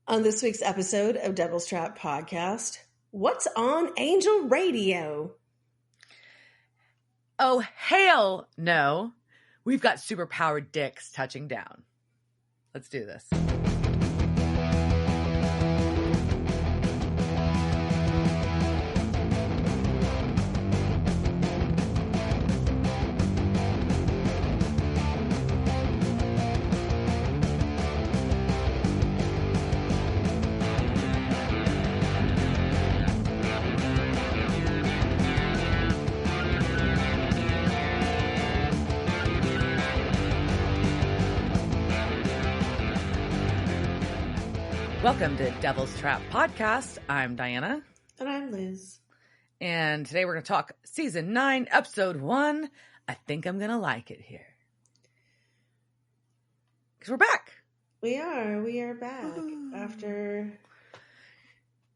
On this week's episode of Devil's Trap Podcast, what's on Angel Radio? Oh, Hale, no. We've got superpowered dicks touching down. Let's do this. Welcome to Devil's Trap Podcast. I'm Diana. And I'm Liz. And today we're going to talk Season 9, Episode 1. I think I'm going to like it here. Because we're back. We are back after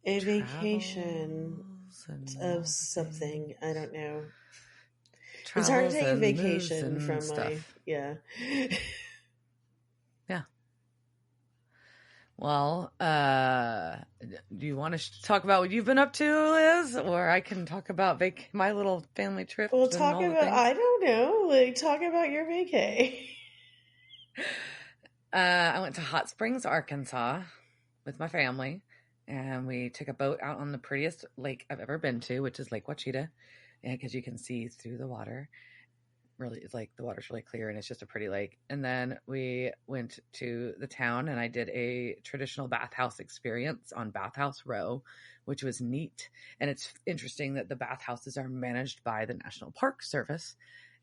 a vacation of something. I don't know. It's hard to take a vacation from stuff. Yeah. Well, do you want to talk about what you've been up to, Liz? Or I can talk about my little family trip. Well, talk about, I don't know, talk about your vacay. I went to Hot Springs, Arkansas with my family, and we took a boat out on the prettiest lake I've ever been to, which is Lake Ouachita, because you can see through the water. Really, it's like the water's really clear and it's just a pretty lake. And then we went to the town and I did a traditional bathhouse experience on Bathhouse Row, which was neat. And it's interesting that the bathhouses are managed by the National Park Service.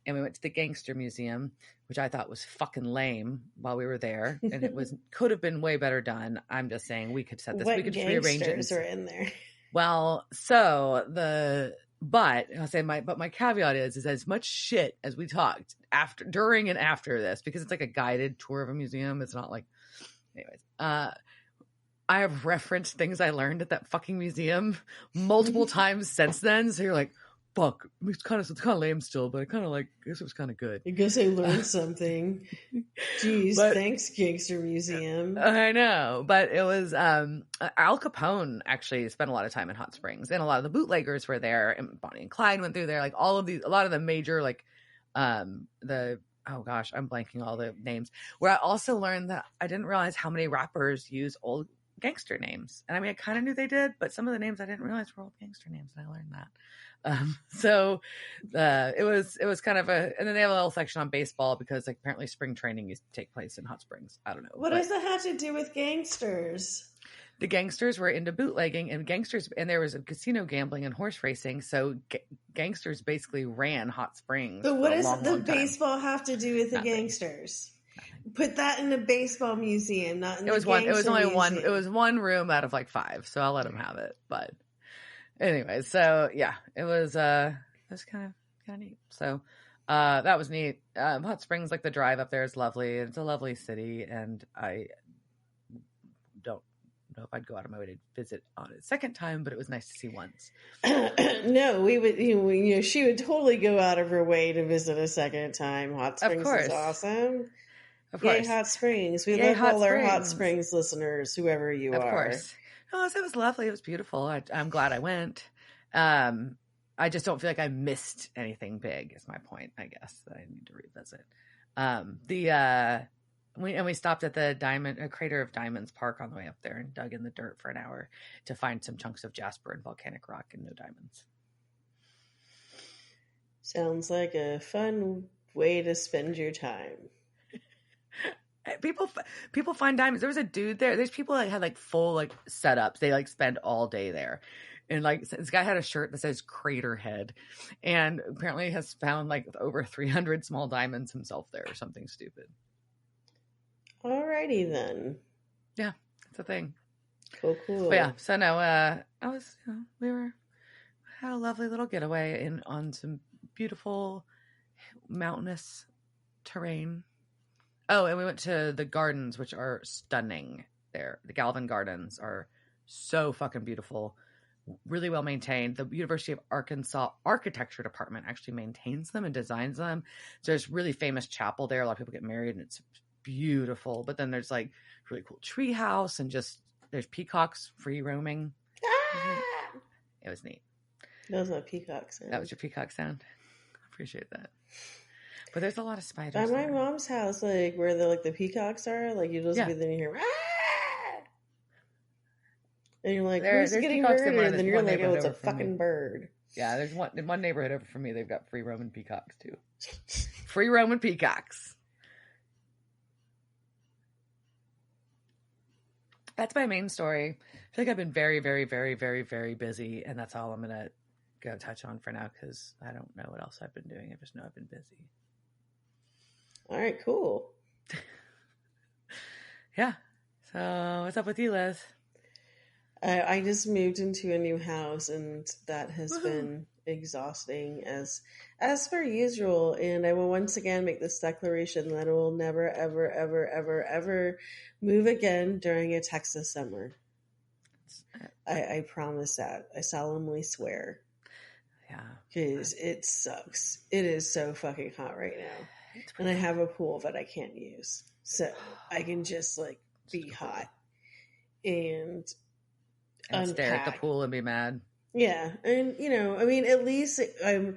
And we went to the Gangster Museum, which I thought was fucking lame while we were there. And it could have been way better done. I'm just saying we could set this. We could rearrange it. Gangsters are in there? Well, But I'll say my caveat is as much shit as we talked during and after this, because it's like a guided tour of a museum. It's not like, anyways. I have referenced things I learned at that fucking museum multiple times since then. So you're like, fuck, it's kind of lame still, but I kind of I guess it was kind of good. I guess I learned something. Jeez, thanks, Gangster Museum. I know, but it was Al Capone actually spent a lot of time in Hot Springs, and a lot of the bootleggers were there, and Bonnie and Clyde went through there. Like a lot of the major I'm blanking all the names. Where I also learned that I didn't realize how many rappers use old gangster names, and I mean I kind of knew they did, but some of the names I didn't realize were old gangster names, and I learned that. It was kind of and then they have a little section on baseball because apparently spring training used to take place in Hot Springs. I don't know. What does that have to do with gangsters? The gangsters were into bootlegging and there was a casino gambling and horse racing. So gangsters basically ran Hot Springs. But what does the baseball have to do with the gangsters? Put that in a baseball museum, not in the gangster museum. It was one room out of 5, so I'll let them have it. But anyway, so yeah, it was kind of neat. So that was neat. Hot Springs, the drive up there is lovely. It's a lovely city, and I don't know if I'd go out of my way to visit on a second time, but it was nice to see once. No, we would. She would totally go out of her way to visit a second time. Hot Springs is awesome. Of course. Yay, Hot Springs. We love all our Hot Springs listeners, whoever you are. Of course. No, it was lovely. It was beautiful. I'm glad I went. I just don't feel like I missed anything big is my point, I guess, that I need to revisit. We stopped at the Crater of Diamonds Park on the way up there and dug in the dirt for an hour to find some chunks of jasper and volcanic rock and no diamonds. Sounds like a fun way to spend your time. People find diamonds. There was a dude there. There's people that had full setups. They spend all day there. And this guy had a shirt that says Crater Head, and apparently has found over 300 small diamonds himself there or something stupid. Alrighty then. Yeah, it's a thing. Cool. But yeah, so no, we had a lovely little getaway on some beautiful mountainous terrain. Oh, and we went to the gardens, which are stunning there. The Galvin Gardens are so fucking beautiful. Really well maintained. The University of Arkansas Architecture Department actually maintains them and designs them. So there's really famous chapel there. A lot of people get married and it's beautiful. But then there's really cool tree house and just There's peacocks free roaming. Ah! It was neat. That was my peacock sound. That was your peacock sound. I appreciate that. But there's a lot of spiders. By my mom's house, like where the peacocks are, like you just be there and you hear, ah! And you're like, who's getting murdered? And then you're like, oh, it's a fucking bird. Yeah, there's one in one neighborhood over from me. They've got free roaming peacocks too. Free roaming peacocks. That's my main story. I feel like I've been very, very, very, very, very busy, and that's all I'm gonna go touch on for now because I don't know what else I've been doing. I just know I've been busy. All right, cool. Yeah. So what's up with you, Liz? I just moved into a new house, and that has been exhausting as per usual. And I will once again make this declaration that I will never, ever, ever, ever, ever move again during a Texas summer. I promise that. I solemnly swear. Yeah. Because it sucks. It is so fucking hot right now. And I have a pool that I can't use. So I can just like be hot and stare at the pool and be mad. Yeah. And, you know, I mean, at least I'm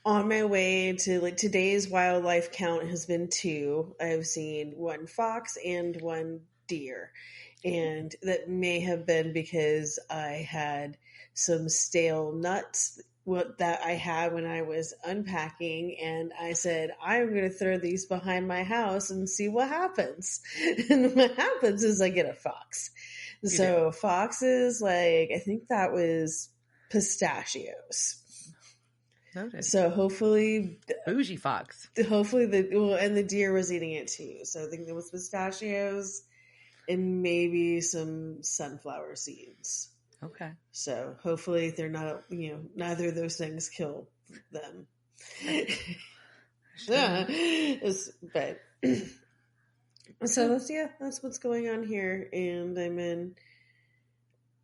on my way to like today's wildlife count has been 2. I've seen 1 fox and 1 deer. And that may have been because I had some stale nuts that I had when I was unpacking, and I said, I'm going to throw these behind my house and see what happens. And what happens is I get a fox. So foxes, like, I think that was pistachios. Noted. So hopefully, bougie fox. Hopefully and the deer was eating it too. So I think there was pistachios and maybe some sunflower seeds. Okay. So hopefully they're not, you know, neither of those things kill them. But so that's what's going on here, and I'm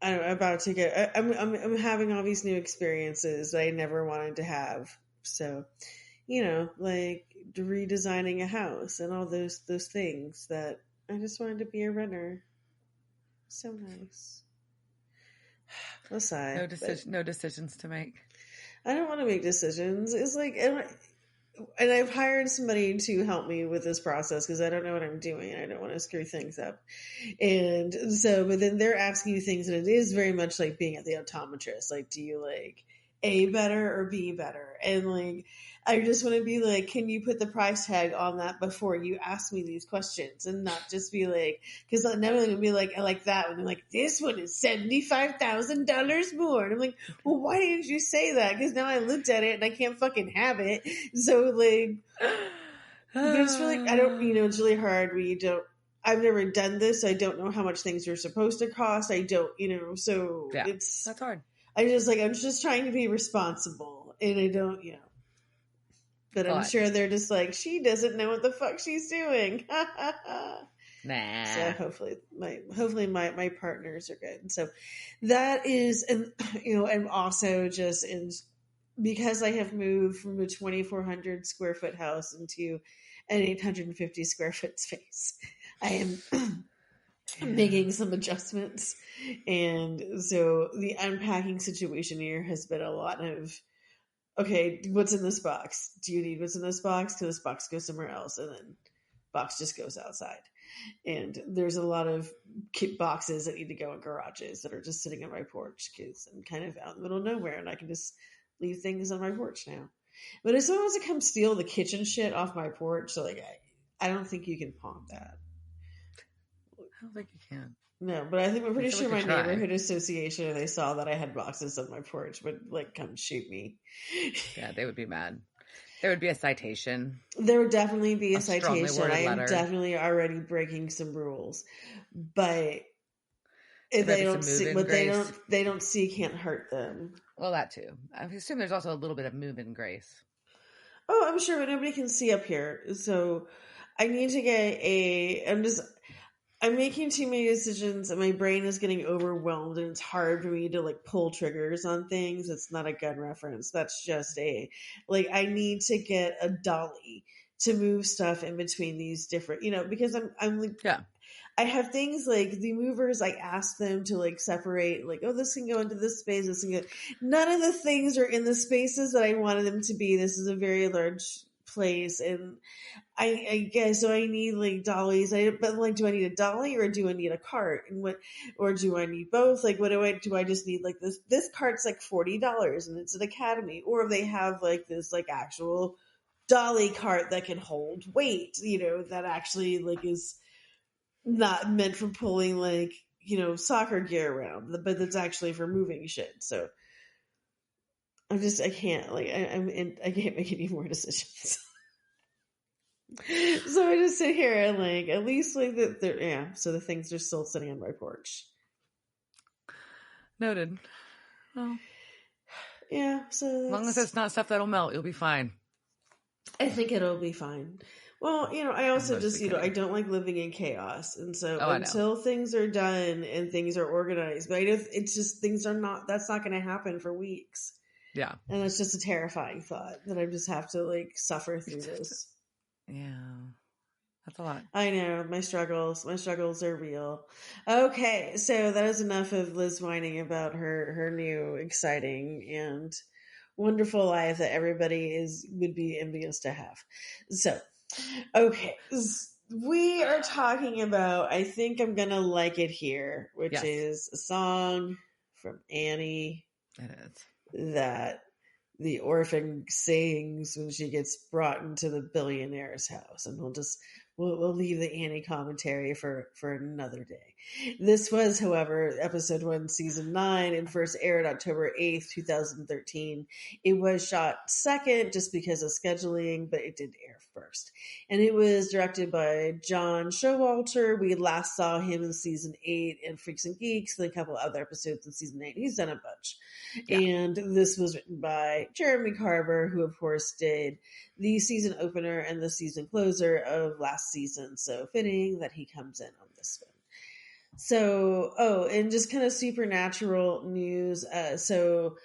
about to get. I'm having all these new experiences that I never wanted to have. So, you know, like redesigning a house and all those things that I just wanted to be a renter. So nice. Aside, no decisions to make. I don't want to make decisions. It's like, and I've hired somebody to help me with this process because I don't know what I'm doing. I don't want to screw things up. And so, but then they're asking you things, and it is very much like being at the optometrist. Like, do you like A better or B better? And like, I just want to be like, can you put the price tag on that before you ask me these questions, and not just be like, because I'm never going to be like, I like that one. I'm like, this one is $75,000 more. And I'm like, well, why didn't you say that? Because now I looked at it and I can't fucking have it. So like, but it's really, I don't, you know, it's really hard when you don't, I've never done this. So I don't know how much things are supposed to cost. I don't, you know, so yeah, that's hard. I'm just trying to be responsible, and I don't, you know. But I'm sure they're just like, she doesn't know what the fuck she's doing. Nah. So hopefully my partners are good. And so that is, and you know, and also just because I have moved from a 2,400 square foot house into an 850 square foot space, I am making some adjustments. And so the unpacking situation here has been a lot of, okay, what's in this box? Do you need what's in this box? Because this box goes somewhere else, and then box just goes outside. And there's a lot of boxes that need to go in garages that are just sitting on my porch because I'm kind of out in the middle of nowhere, and I can just leave things on my porch now. But if someone wants to come steal the kitchen shit off my porch, so like I don't think you can pawn that. I don't think you can. No, but I'm pretty sure my neighborhood association, if they saw that I had boxes on my porch, would like come shoot me. Yeah, they would be mad. There would be a citation. There would definitely be a citation. I am definitely already breaking some rules, but if they don't see what they don't see can't hurt them. Well, that too. I assume there's also a little bit of move-in grace. Oh, I'm sure, but nobody can see up here, so I need to get I'm making too many decisions, and my brain is getting overwhelmed, and it's hard for me to like pull triggers on things. It's not a gun reference. That's just I need to get a dolly to move stuff in between these different, you know, because I'm like, yeah, I have things like the movers, I asked them to like separate, like, oh, this can go into this space, this can go. None of the things are in the spaces that I wanted them to be. This is a very large place, and I guess so. I need like dollies. But like, do I need a dolly or do I need a cart? And what, or do I need both? Like, what do I just need like this? This cart's like $40 and it's an Academy, or they have like this like actual dolly cart that can hold weight. That actually like is not meant for pulling like soccer gear around, but that's actually for moving shit. So I can't like I can't make any more decisions. So I just sit here and like at least like so the things are still sitting on my porch. Noted. Well, yeah, so as long as it's not stuff that'll melt, you'll be fine. I think it'll be fine. Well, I also just I don't like living in chaos, and so until things are done and things are organized, but it's just things are not. That's not going to happen for weeks. Yeah, and it's just a terrifying thought that I just have to like suffer through this. Yeah, that's a lot. I know, my struggles are real. Okay, so that is enough of Liz whining about her new exciting and wonderful life that everybody would be envious to have. So, okay, we are talking about I Think I'm Gonna Like It Here, which is a song from Annie. It is. That the orphan sings when she gets brought into the billionaire's house, and we'll leave the Annie commentary for another day. This was, however, episode 1, season 9, and first aired October 8th, 2013. It was shot second just because of scheduling, but it did air first. And it was directed by John Showalter. We last saw him in season 8 in Freaks and Geeks, and a couple other episodes in season 8. He's done a bunch. Yeah. And this was written by Jeremy Carver, who of course did the season opener and the season closer of last season. So fitting that he comes in on this one. So, and just kind of supernatural news. So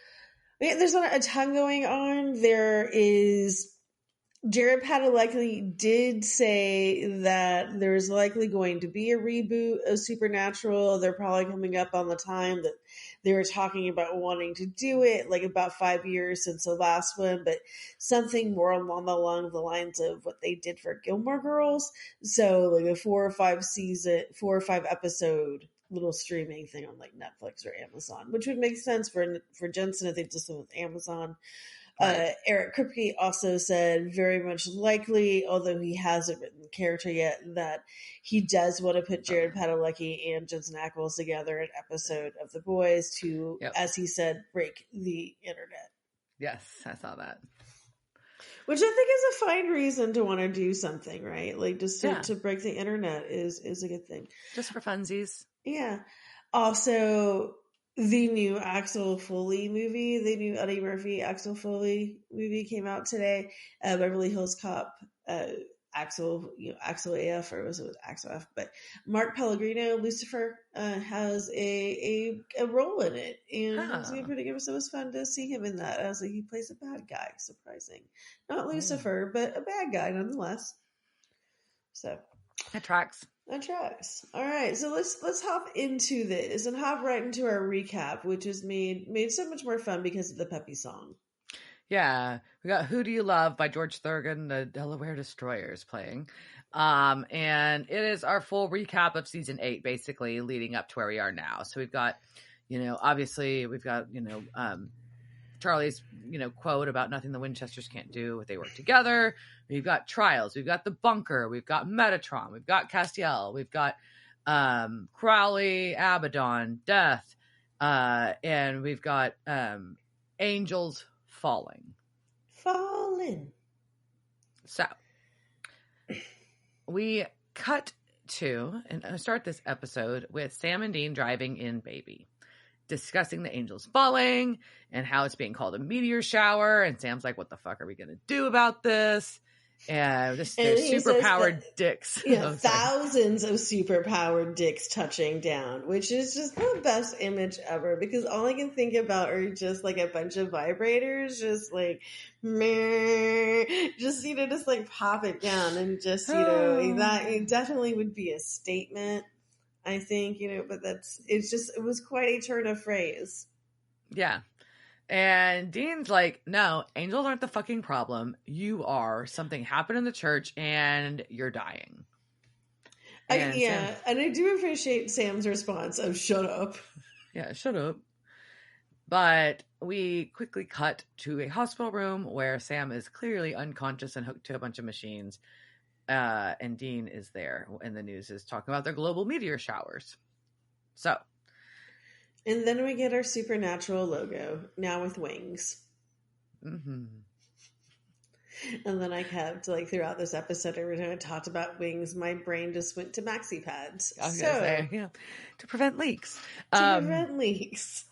there's not a ton going on. There is Jared Padalecki did say that there's likely going to be a reboot of Supernatural. They're probably coming up on the time that they were talking about wanting to do it, like about 5 years since the last one, but something more along the lines of what they did for Gilmore Girls. So like a 4 or 5 episode little streaming thing on like Netflix or Amazon, which would make sense for Jensen if they just went with Amazon. Right. Eric Kripke also said very much likely, although he hasn't written the character yet, that he does want to put Jared Padalecki and Jensen Ackles together in an episode of The Boys to, as he said, break the internet. Yes, I saw that. Which I think is a fine reason to want to do something, right? Like just to break the internet is a good thing. Just for funsies. Yeah. Also, the new Axel Foley movie, the new Eddie Murphy Axel Foley movie came out today. Beverly Hills Cop, Axel AF, or was it with Axel F? But Mark Pellegrino, Lucifer, has a role in it, and it's gonna be pretty good. So it was fun to see him in that. I was like, he plays a bad guy, surprising, not Lucifer, but a bad guy nonetheless. So it tracks. That tracks. All right, so let's hop into this and hop right into our recap, which is made so much more fun because of the peppy song. Yeah, we got "Who Do You Love" by George Thorogood, the Delaware Destroyers playing, and it is our full recap of season 8, basically leading up to where we are now. So we've got, obviously we've got Charlie's quote about nothing the Winchesters can't do, they work together. We've got trials, we've got the bunker, we've got Metatron, we've got Castiel, we've got Crowley, Abaddon, Death, and we've got angels falling. So we cut to and start this episode with Sam and Dean driving in Baby, discussing the angels falling and how it's being called a meteor shower. And Sam's like, what the fuck are we going to do about this? And there's super-powered dicks. Yeah, thousands of super-powered dicks touching down, which is just the best image ever, because all I can think about are just like a bunch of vibrators, just like, meh, just like pop it down and just, that it definitely would be a statement. I think, but it was quite a turn of phrase. Yeah. And Dean's like, no, angels aren't the fucking problem. You are. Something happened in the church and you're dying. And I do appreciate Sam's response of shut up. Yeah, shut up. But we quickly cut to a hospital room where Sam is clearly unconscious and hooked to a bunch of machines. And Dean is there. And the news is talking about their global meteor showers. So. And then we get our supernatural logo, now with wings. Mm-hmm. And then I kept, throughout this episode, every time I talked about wings, my brain just went to maxi pads. I was going to say, yeah, to prevent leaks. To prevent leaks.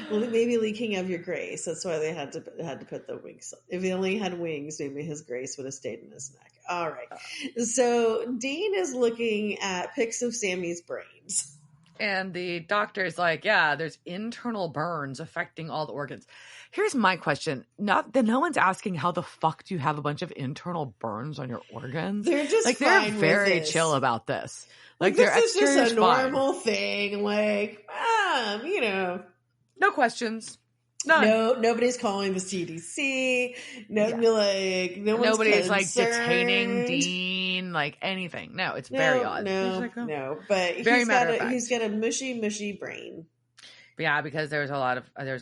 Well, maybe leaking of your grace. That's why they had to put the wings. If he only had wings, maybe his grace would have stayed in his neck. All right. So Dean is looking at pics of Sammy's brains. And the doctor's like, yeah, there's internal burns affecting all the organs. Here's my question. No one's asking how the fuck do you have a bunch of internal burns on your organs? They're just they're very chill about this. This is just a normal thing. No questions. None. No, nobody's calling the CDC. Nobody's detaining Dean, anything. No, it's very odd. No, but he's got a mushy brain. Yeah, because there's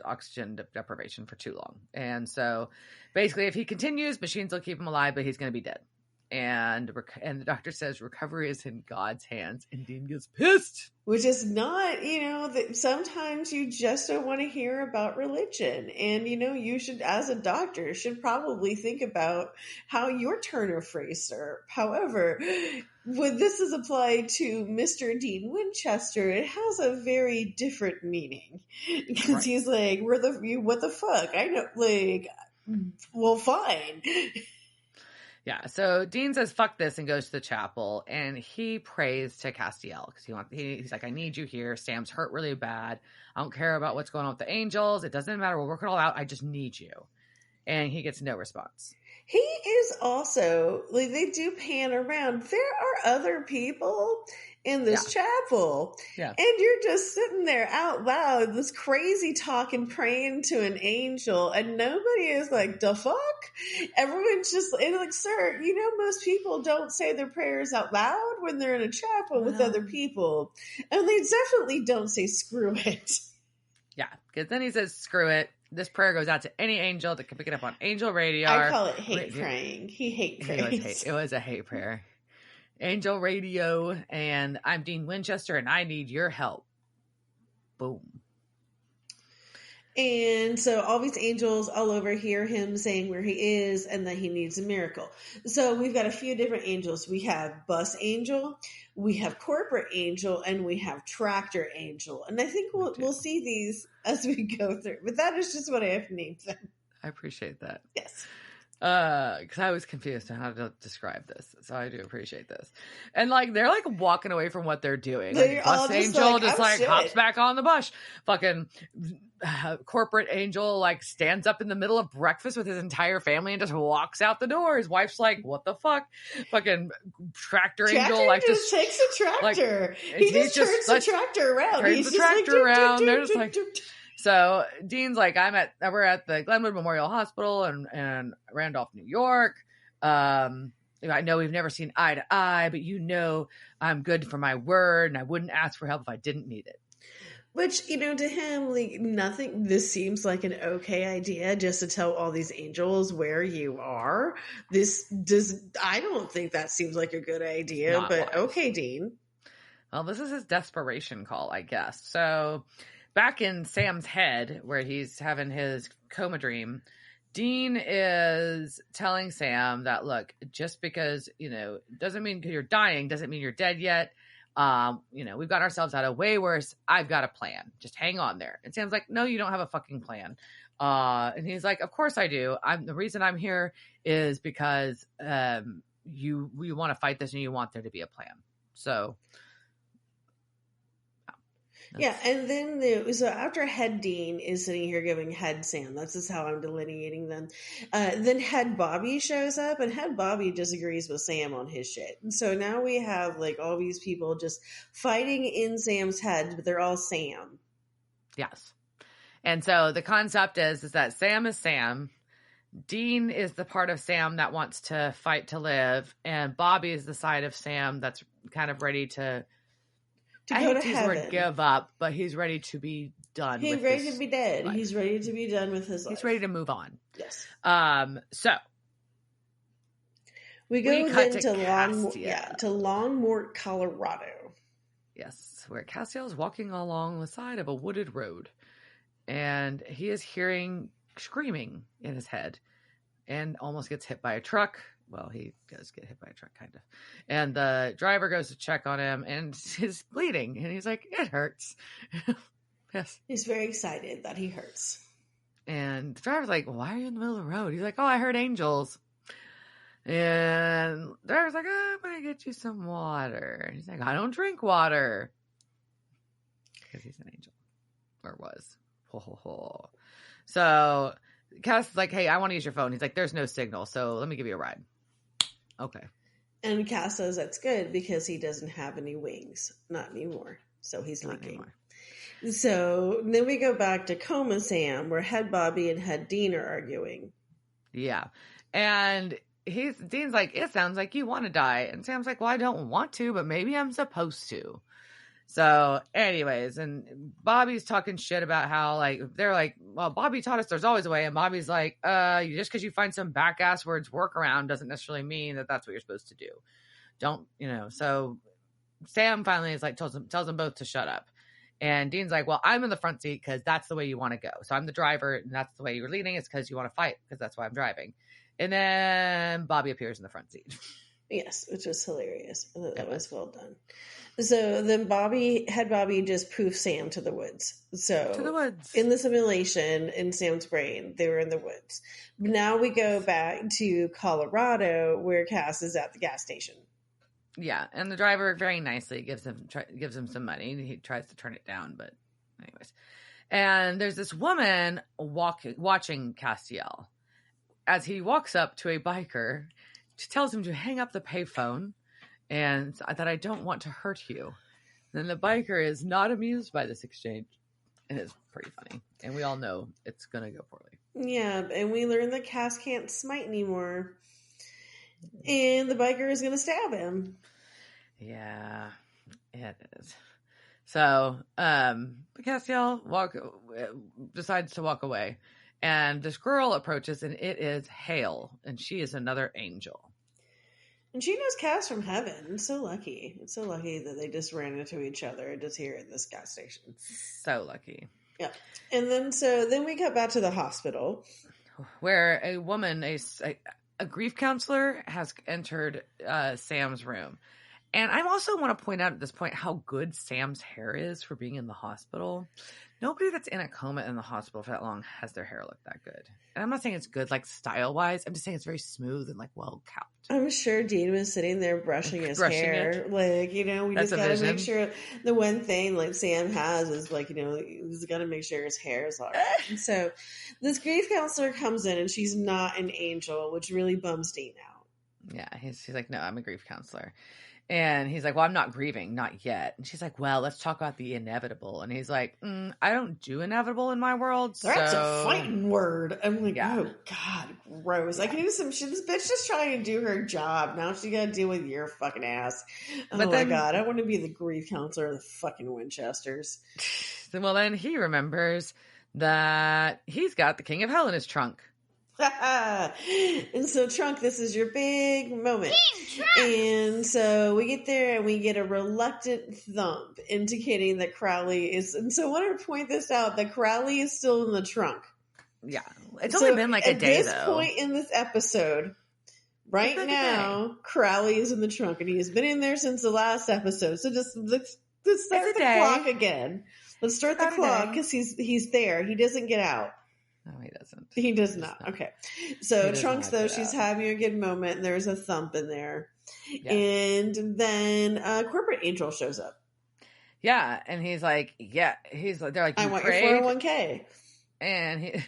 oxygen deprivation for too long. And so basically if he continues, machines will keep him alive, but he's going to be dead. And the doctor says recovery is in God's hands, and Dean gets pissed. Which is not, that sometimes you just don't want to hear about religion. And, you should, as a doctor, should probably think about how your turn of phrase serve. However, when this is applied to Mr. Dean Winchester, it has a very different meaning. Because he's like, what the fuck? I know, well, fine. Yeah, so Dean says, fuck this, and goes to the chapel, and he prays to Castiel, because he's like, I need you here. Sam's hurt really bad. I don't care about what's going on with the angels. It doesn't matter. We'll work it all out. I just need you. And he gets no response. He is also, they do pan around. There are other people in this chapel. Yeah. And you're just sitting there out loud, this crazy talking, praying to an angel, and nobody is like, the fuck? Everyone's just sir, most people don't say their prayers out loud when they're in a chapel with other people. And they definitely don't say screw it. Yeah, because then he says, screw it. This prayer goes out to any angel that can pick it up on angel radio. I call it hate praying. He hate prays. It was a hate prayer. Angel radio, and I'm Dean Winchester, and I need your help. Boom. And so all these angels all over hear him saying where he is and that he needs a miracle. So we've got a few different angels. We have bus angel, we have corporate angel, and we have tractor angel. And I think we'll see these as we go through. But that is just what I have named them. I appreciate that. Yes. Because I was confused on how to describe this, so I do appreciate this. And they're walking away from what they're doing. Bus angel just hops back on the bus. Fucking corporate angel stands up in the middle of breakfast with his entire family and just walks out the door. His wife's like, "What the fuck?" Fucking tractor angel just takes a tractor. He just turns the tractor around. Turns the tractor around. They're just So Dean's like, we're at the Glenwood Memorial Hospital in Randolph, New York. I know we've never seen eye to eye, but I'm good for my word, and I wouldn't ask for help if I didn't need it. Which, to him, nothing, this seems like an okay idea just to tell all these angels where you are. I don't think that seems like a good idea, but okay, Dean. Well, this is his desperation call, I guess. So back in Sam's head, where he's having his coma dream, Dean is telling Sam that, look, just because, doesn't mean you're dying, doesn't mean you're dead yet. We've got ourselves out of way worse. I've got a plan. Just hang on there. And Sam's like, no, you don't have a fucking plan. And he's like, of course I do. The reason I'm here is because you want to fight this and you want there to be a plan. So Yeah, and then so after Head Dean is sitting here giving Head Sam, that's just how I'm delineating them. Then Head Bobby shows up, and Head Bobby disagrees with Sam on his shit. And so now we have like all these people just fighting in Sam's head, but they're all Sam. Yes. And so the concept is that Sam is Sam. Dean is the part of Sam that wants to fight to live, and Bobby is the side of Sam that's kind of ready to go to heaven. Word give up, but he's ready to be done. He's ready to be dead. Life. He's ready to be done with his life. He's ready to move on. Yes. So we go then to Longmort, Colorado. Yes, where Castiel is walking along the side of a wooded road, and he is hearing screaming in his head, and almost gets hit by a truck. Well, he does get hit by a truck, kind of. And the driver goes to check on him, and he's bleeding. And he's like, it hurts. Yes. He's very excited that he hurts. And the driver's like, why are you in the middle of the road? He's like, oh, I heard angels. And the driver's like, oh, I'm going to get you some water. And he's like, I don't drink water. Because he's an angel. Or was. Ho, ho, ho. So Cass is like, hey, I want to use your phone. He's like, there's no signal, so let me give you a ride. Okay. And Cass says that's good because he doesn't have any wings. Not anymore. So he's leaking. So then we go back to Coma Sam, where Head Bobby and Head Dean are arguing. Yeah. And Dean's like, it sounds like you want to die. And Sam's like, well, I don't want to, but maybe I'm supposed to. So anyways, and Bobby's talking shit about how, like, they're like, well, Bobby taught us there's always a way. And Bobby's like, just because you find some back-ass words workaround doesn't necessarily mean that that's what you're supposed to do. Don't, so Sam finally is like, tells them both to shut up. And Dean's like, well, I'm in the front seat because that's the way you want to go. So I'm the driver, and that's the way you're leading. It's because you want to fight, because that's why I'm driving. And then Bobby appears in the front seat. Yes, which was hilarious. That was well done. So then Head Bobby just poofed Sam to the woods. So to the woods. In the simulation in Sam's brain, they were in the woods. Now we go back to Colorado, where Cass is at the gas station. Yeah, and the driver very nicely gives him some money. He tries to turn it down, but anyways. And there's this woman watching Castiel. As he walks up to a biker, she tells him to hang up the payphone and that I don't want to hurt you. Then the biker is not amused by this exchange. And it's pretty funny. And we all know it's going to go poorly. Yeah, and we learn that Cass can't smite anymore. And the biker is going to stab him. Yeah, it is. So, Castiel decides to walk away. And this girl approaches, and it is Hale. And she is another angel. And she knows Cass from heaven. It's so lucky. It's so lucky that they just ran into each other just here at this gas station. So lucky. Yeah. And then we cut back to the hospital. Where a woman, a grief counselor, has entered Sam's room. And I also want to point out at this point how good Sam's hair is for being in the hospital. Nobody that's in a coma in the hospital for that long has their hair look that good. And I'm not saying it's good, like, style-wise. I'm just saying it's very smooth and, like, well-kept. I'm sure Dean was sitting there brushing his hair. Like, we just got to make sure. The one thing, like, Sam has is, like, he's got to make sure his hair is all right. And so this grief counselor comes in, and she's not an angel, which really bums Dean out. Yeah, he's like, no, I'm a grief counselor. And he's like, well, I'm not grieving, not yet. And she's like, well, let's talk about the inevitable. And he's like, I don't do inevitable in my world. That's a fighting word. I'm like, oh, God, gross. Yeah. I can do some shit. This bitch just trying to do her job. Now she got to deal with your fucking ass. Oh, my God. I want to be the grief counselor of the fucking Winchesters. Well, then he remembers that he's got the King of Hell in his trunk. And so, Trunk, this is your big moment. And so we get there and we get a reluctant thump indicating that Crowley is. And so I want to point this out, that Crowley is still in the trunk. Yeah. It's only been like a day, though. At this point in this episode, right now, Crowley is in the trunk, and he has been in there since the last episode. So let's start the clock again. Let's start the clock, because he's there. He doesn't get out. No, he doesn't. He does not. Okay. So Trunks, though, she's having a good moment, and there's a thump in there. Yeah. And then Corporate Angel shows up. Yeah, and he's like, yeah, they're like, I you want prayed? your 401k. And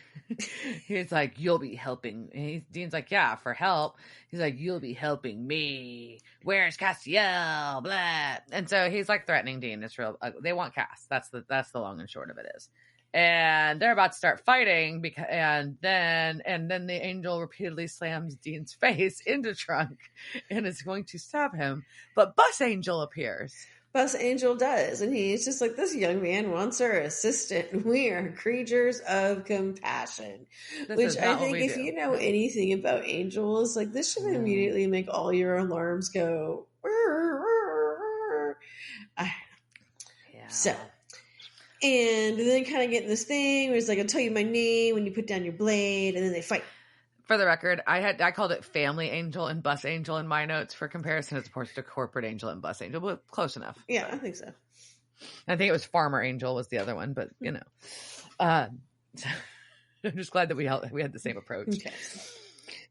he's like, you'll be helping. And Dean's like, yeah, for help. He's like, you'll be helping me. Where's Castiel? Blah. And so he's like threatening Dean. It's real. They want Cass. That's the long and short of it is. And they're about to start fighting and then the angel repeatedly slams Dean's face into Trunk and is going to stab him. But Bus Angel appears. Bus Angel does, and he's just like, this young man wants our assistant. We are creatures of compassion. Which I think if you know anything about angels, like this should immediately make all your alarms go. So, and then kind of get in this thing where it's like, I'll tell you my name when you put down your blade, and then they fight. For the record, I called it Family Angel and Bus Angel in my notes for comparison as opposed to Corporate Angel and Bus Angel, but close enough. Yeah, I think so. I think it was Farmer Angel was the other one, but you know, I'm just glad that we had the same approach. Okay.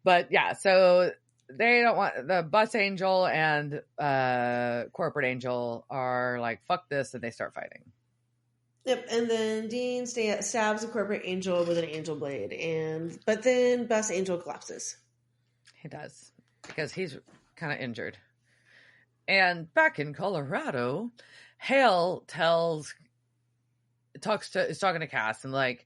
But yeah, so they don't want the Bus Angel and Corporate Angel are like, fuck this, and they start fighting. Yep, and then Dean stabs a Corporate Angel with an angel blade, but then Bus Angel collapses. He does, because he's kind of injured. And back in Colorado, Hale is talking to Cass and like,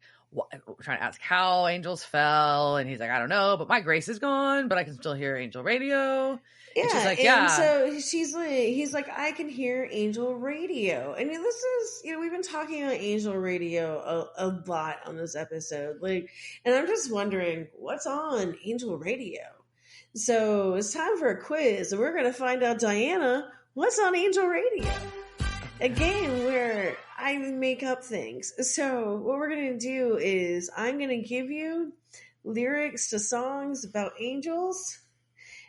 trying to ask how angels fell, and he's like, I don't know, but my grace is gone, but I can still hear angel radio. Yeah, and she's like, yeah. So he's like, I can hear angel radio. I mean, this is, we've been talking about angel radio a lot on this episode, like, and I'm just wondering what's on angel radio. So it's time for a quiz, and we're going to find out, Diana, what's on angel radio. A game where I make up things. So what we're going to do is I'm going to give you lyrics to songs about angels,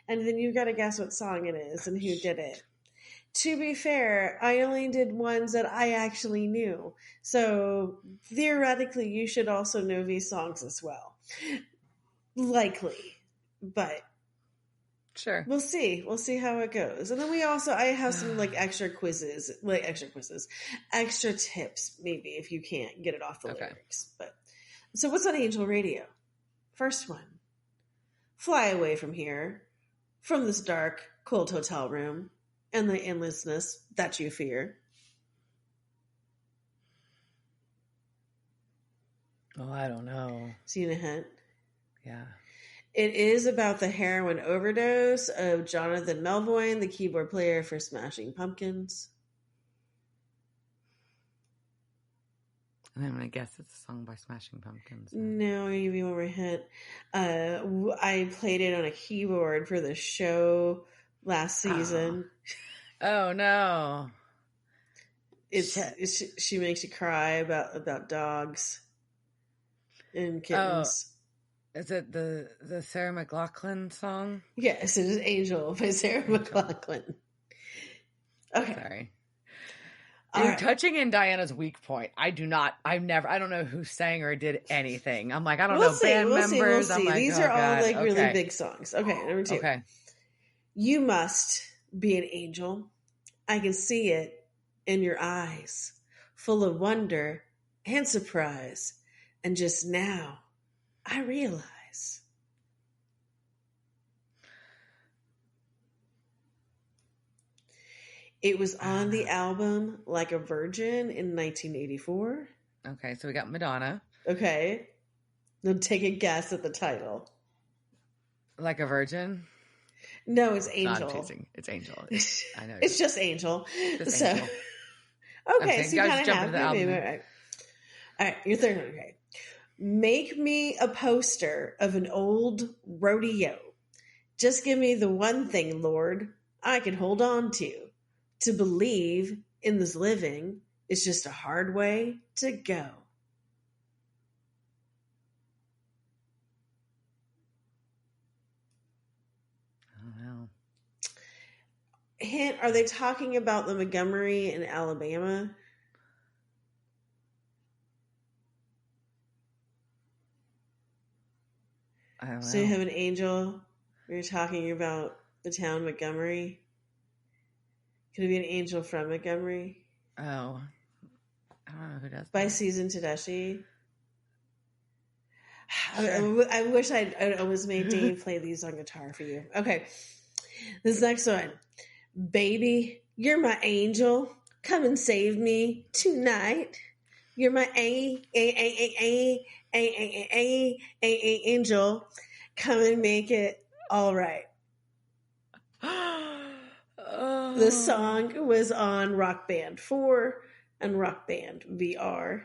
and then you've got to guess what song it is and who did it. To be fair, I only did ones that I actually knew. So theoretically, you should also know these songs as well. Likely. But sure. We'll see. We'll see how it goes. And then I have some extra tips, maybe, if you can't get it off the lyrics. But so what's on angel radio? First one. Fly away from here, from this dark, cold hotel room, and the endlessness that you fear. Oh, I don't know. See a hint? Yeah. It is about the heroin overdose of Jonathan Melvoin, the keyboard player for Smashing Pumpkins. I'm going to guess it's a song by Smashing Pumpkins. No, I'll give you one more hint. I played it on a keyboard for the show last season. Oh no. She makes you cry about dogs and kittens. Is it the Sarah McLachlan song? Yes, it is Angel by Sarah McLachlan. Okay. Sorry. You're touching in Diana's weak point. I don't know who sang or did anything. I'm like, I don't know band members. We'll see. Like, these are all really big songs. Okay, number 2. Okay. You must be an angel. I can see it in your eyes, full of wonder and surprise. And just now, I realize. It was on the album Like a Virgin in 1984. Okay, so we got Madonna. Okay. Now take a guess at the title. Like a Virgin? No, it's Angel. No, I'm teasing. It's Angel. I know. It's just Angel. Just so, Angel. Okay, so you kind of have it. All right, your third one. Okay. Make me a poster of an old rodeo. Just give me the one thing, Lord, I can hold on to. To believe in this living is just a hard way to go. I don't know. Hint, are they talking about the Montgomery in Alabama? I don't know. So you have an angel. You're talking about the town Montgomery. Could it be an angel from Montgomery? Oh. I don't know who does By that. Susan Tedeschi. Sure. I wish I was made Dave play these on guitar for you. Okay. This next one. Baby, you're my angel. Come and save me tonight. You're my angel. Come and make it all right. Oh. The song was on Rock Band 4 and Rock Band VR.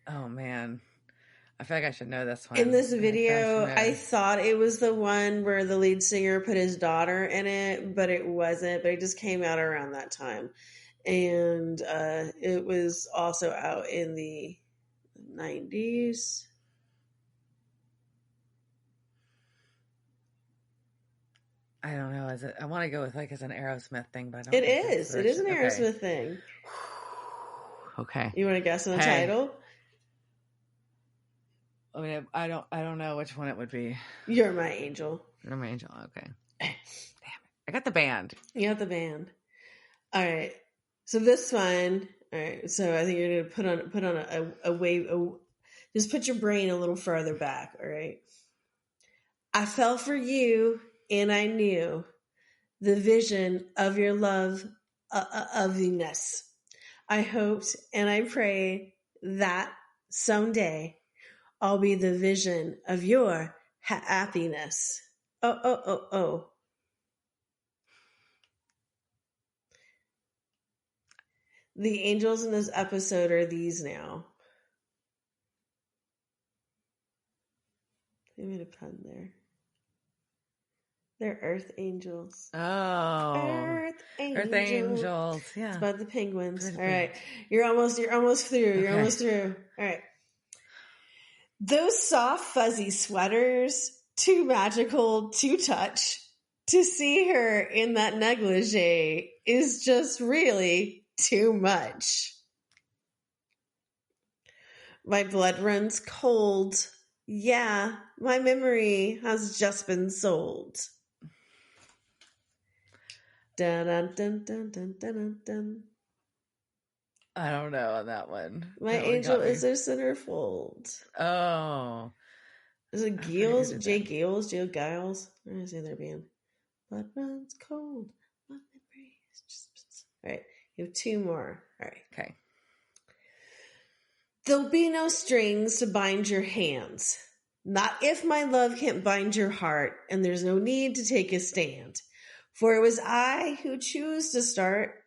Oh, man. I feel like I should know this one. In this video, I thought it was the one where the lead singer put his daughter in it, but it wasn't. But it just came out around that time. And it was also out in the 90s. I don't know. Is it? I want to go with like it's an Aerosmith thing, but I don't. It is. It is an Aerosmith thing. Okay. You want to guess on the title? I mean, I don't know which one it would be. You're my angel. You're my angel. Okay. Damn it! I got the band. You got the band. All right. So this one. All right. So I think you're gonna put on a wave. Just put your brain a little further back. All right. I fell for you, and I knew the vision of your love ofness. I hoped and I pray that someday I'll be the vision of your happiness. Oh. The angels in this episode are these now. They made a pun there. They're earth angels. Oh. Earth angels. Yeah. It's about the penguins. All right. You're almost through. You're almost through. All right. Those soft, fuzzy sweaters, too magical to touch. To see her in that negligee is just really too much. My blood runs cold. Yeah, my memory has just been sold. Dun, dun, dun, dun, dun, dun, dun. I don't know on that one. My angel is their centerfold. Oh. Is it Giles? Jay Giles? Jill Giles? I'm going to say their band. Blood runs cold. My memory is just... All right. You have two more. All right. Okay. There'll be no strings to bind your hands. Not if my love can't bind your heart, and there's no need to take a stand. For it was I who choose to start.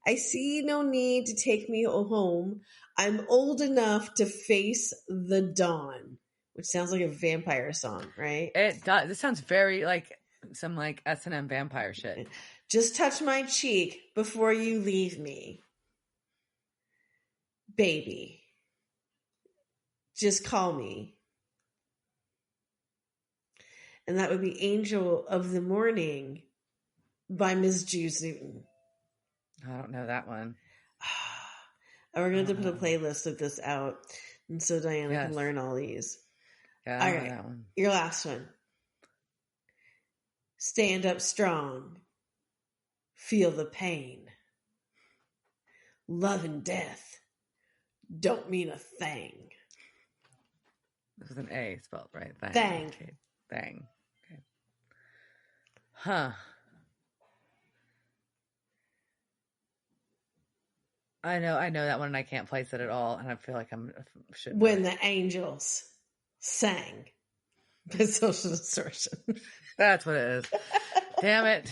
I see no need to take me home. I'm old enough to face the dawn. Which sounds like a vampire song, right? It does. This sounds very like some like S&M vampire shit. Just touch my cheek before you leave me. Baby. Just call me. And that would be Angel of the Morning by Ms. Juice Newton. I don't know that one. And we're going to put a playlist of this out. And so Diana can learn all these. Yeah, all right. That one. Your last one. Stand up strong. Feel the pain. Love and death don't mean a thing. This is an A spelled right. Thang. Okay. Thang. Okay. Huh. I know that one, and I can't place it at all, and I feel like I should. When the Angels sang by Social Distortion. That's what it is. Damn it.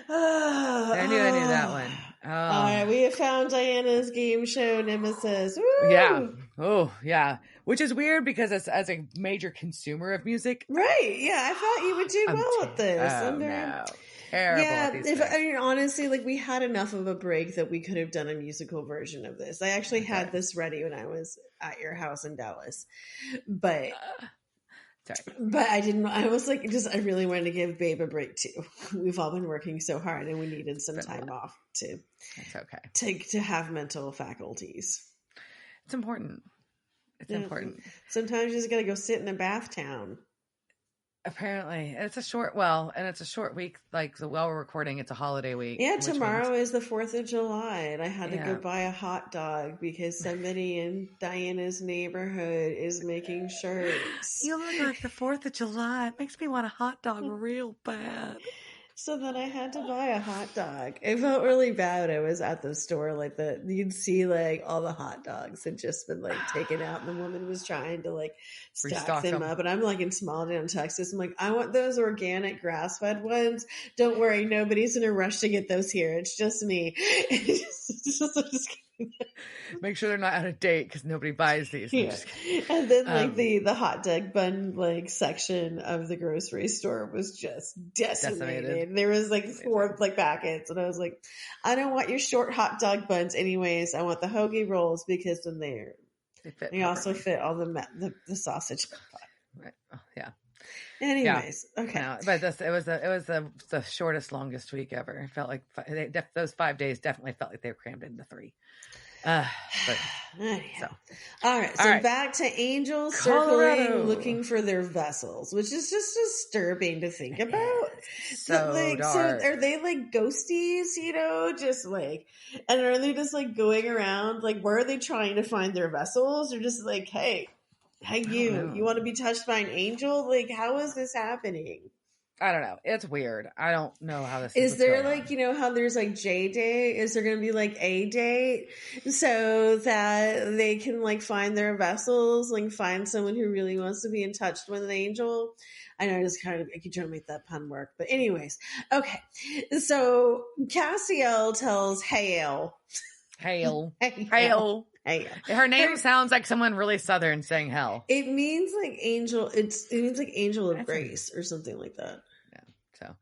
I knew that one. Oh. All right, we have found Diana's game show nemesis. Woo! Yeah. Oh, yeah. Which is weird because as a major consumer of music. Right. Yeah, I thought you would do well at this. Oh, no. Terrible. Yeah, honestly, like we had enough of a break that we could have done a musical version of this. I actually had this ready when I was at your house in Dallas, but I didn't. I was like, I really wanted to give Babe a break too. We've all been working so hard, and we needed some time off to. That's okay. To have mental faculties. It's important. It's important. Sometimes you just got to go sit in a bath town. Apparently, it's a short. Well, and it's a short week. Like while we're recording, it's a holiday week. Yeah, tomorrow is the 4th of July, and I had to go buy a hot dog because somebody in Diana's neighborhood is making shirts. You look like the 4th of July. It makes me want a hot dog real bad. So then I had to buy a hot dog. It felt really bad. I was at the store, like you'd see like all the hot dogs had just been like taken out, and the woman was trying to like stack them up. And I'm like in small town Texas. I'm like, I want those organic grass fed ones. Don't worry, nobody's in a rush to get those here. It's just me. Make sure they're not out of date because nobody buys these. Yeah. And then like the hot dog bun like section of the grocery store was just decimated. There was like 4 like packets, and I was like, I don't want your short hot dog buns anyways. I want the hoagie rolls because then they also fit all the sausage. Right. Oh, yeah. Anyways, okay. No, but it was the shortest, longest week ever. It felt like those 5 days definitely felt like they were crammed into 3. But so. All right. Back to angels circling, looking for their vessels, which is just disturbing to think about. So dark. So are they like ghosties, just like, and are they just like going around? Like, where are they trying to find their vessels? Or just like, hey, you want to be touched by an angel? Like, how is this happening? I don't know. It's weird. I don't know how this is there like, how there's like J date? Is there going to be like A date so that they can like find their vessels, like find someone who really wants to be in touch with an angel? I know I keep trying to make that pun work, but anyways. Okay. So Castiel tells Hale. Her name sounds like someone really Southern saying hell. It means like angel. It means like angel of grace or something like that. Yeah. So,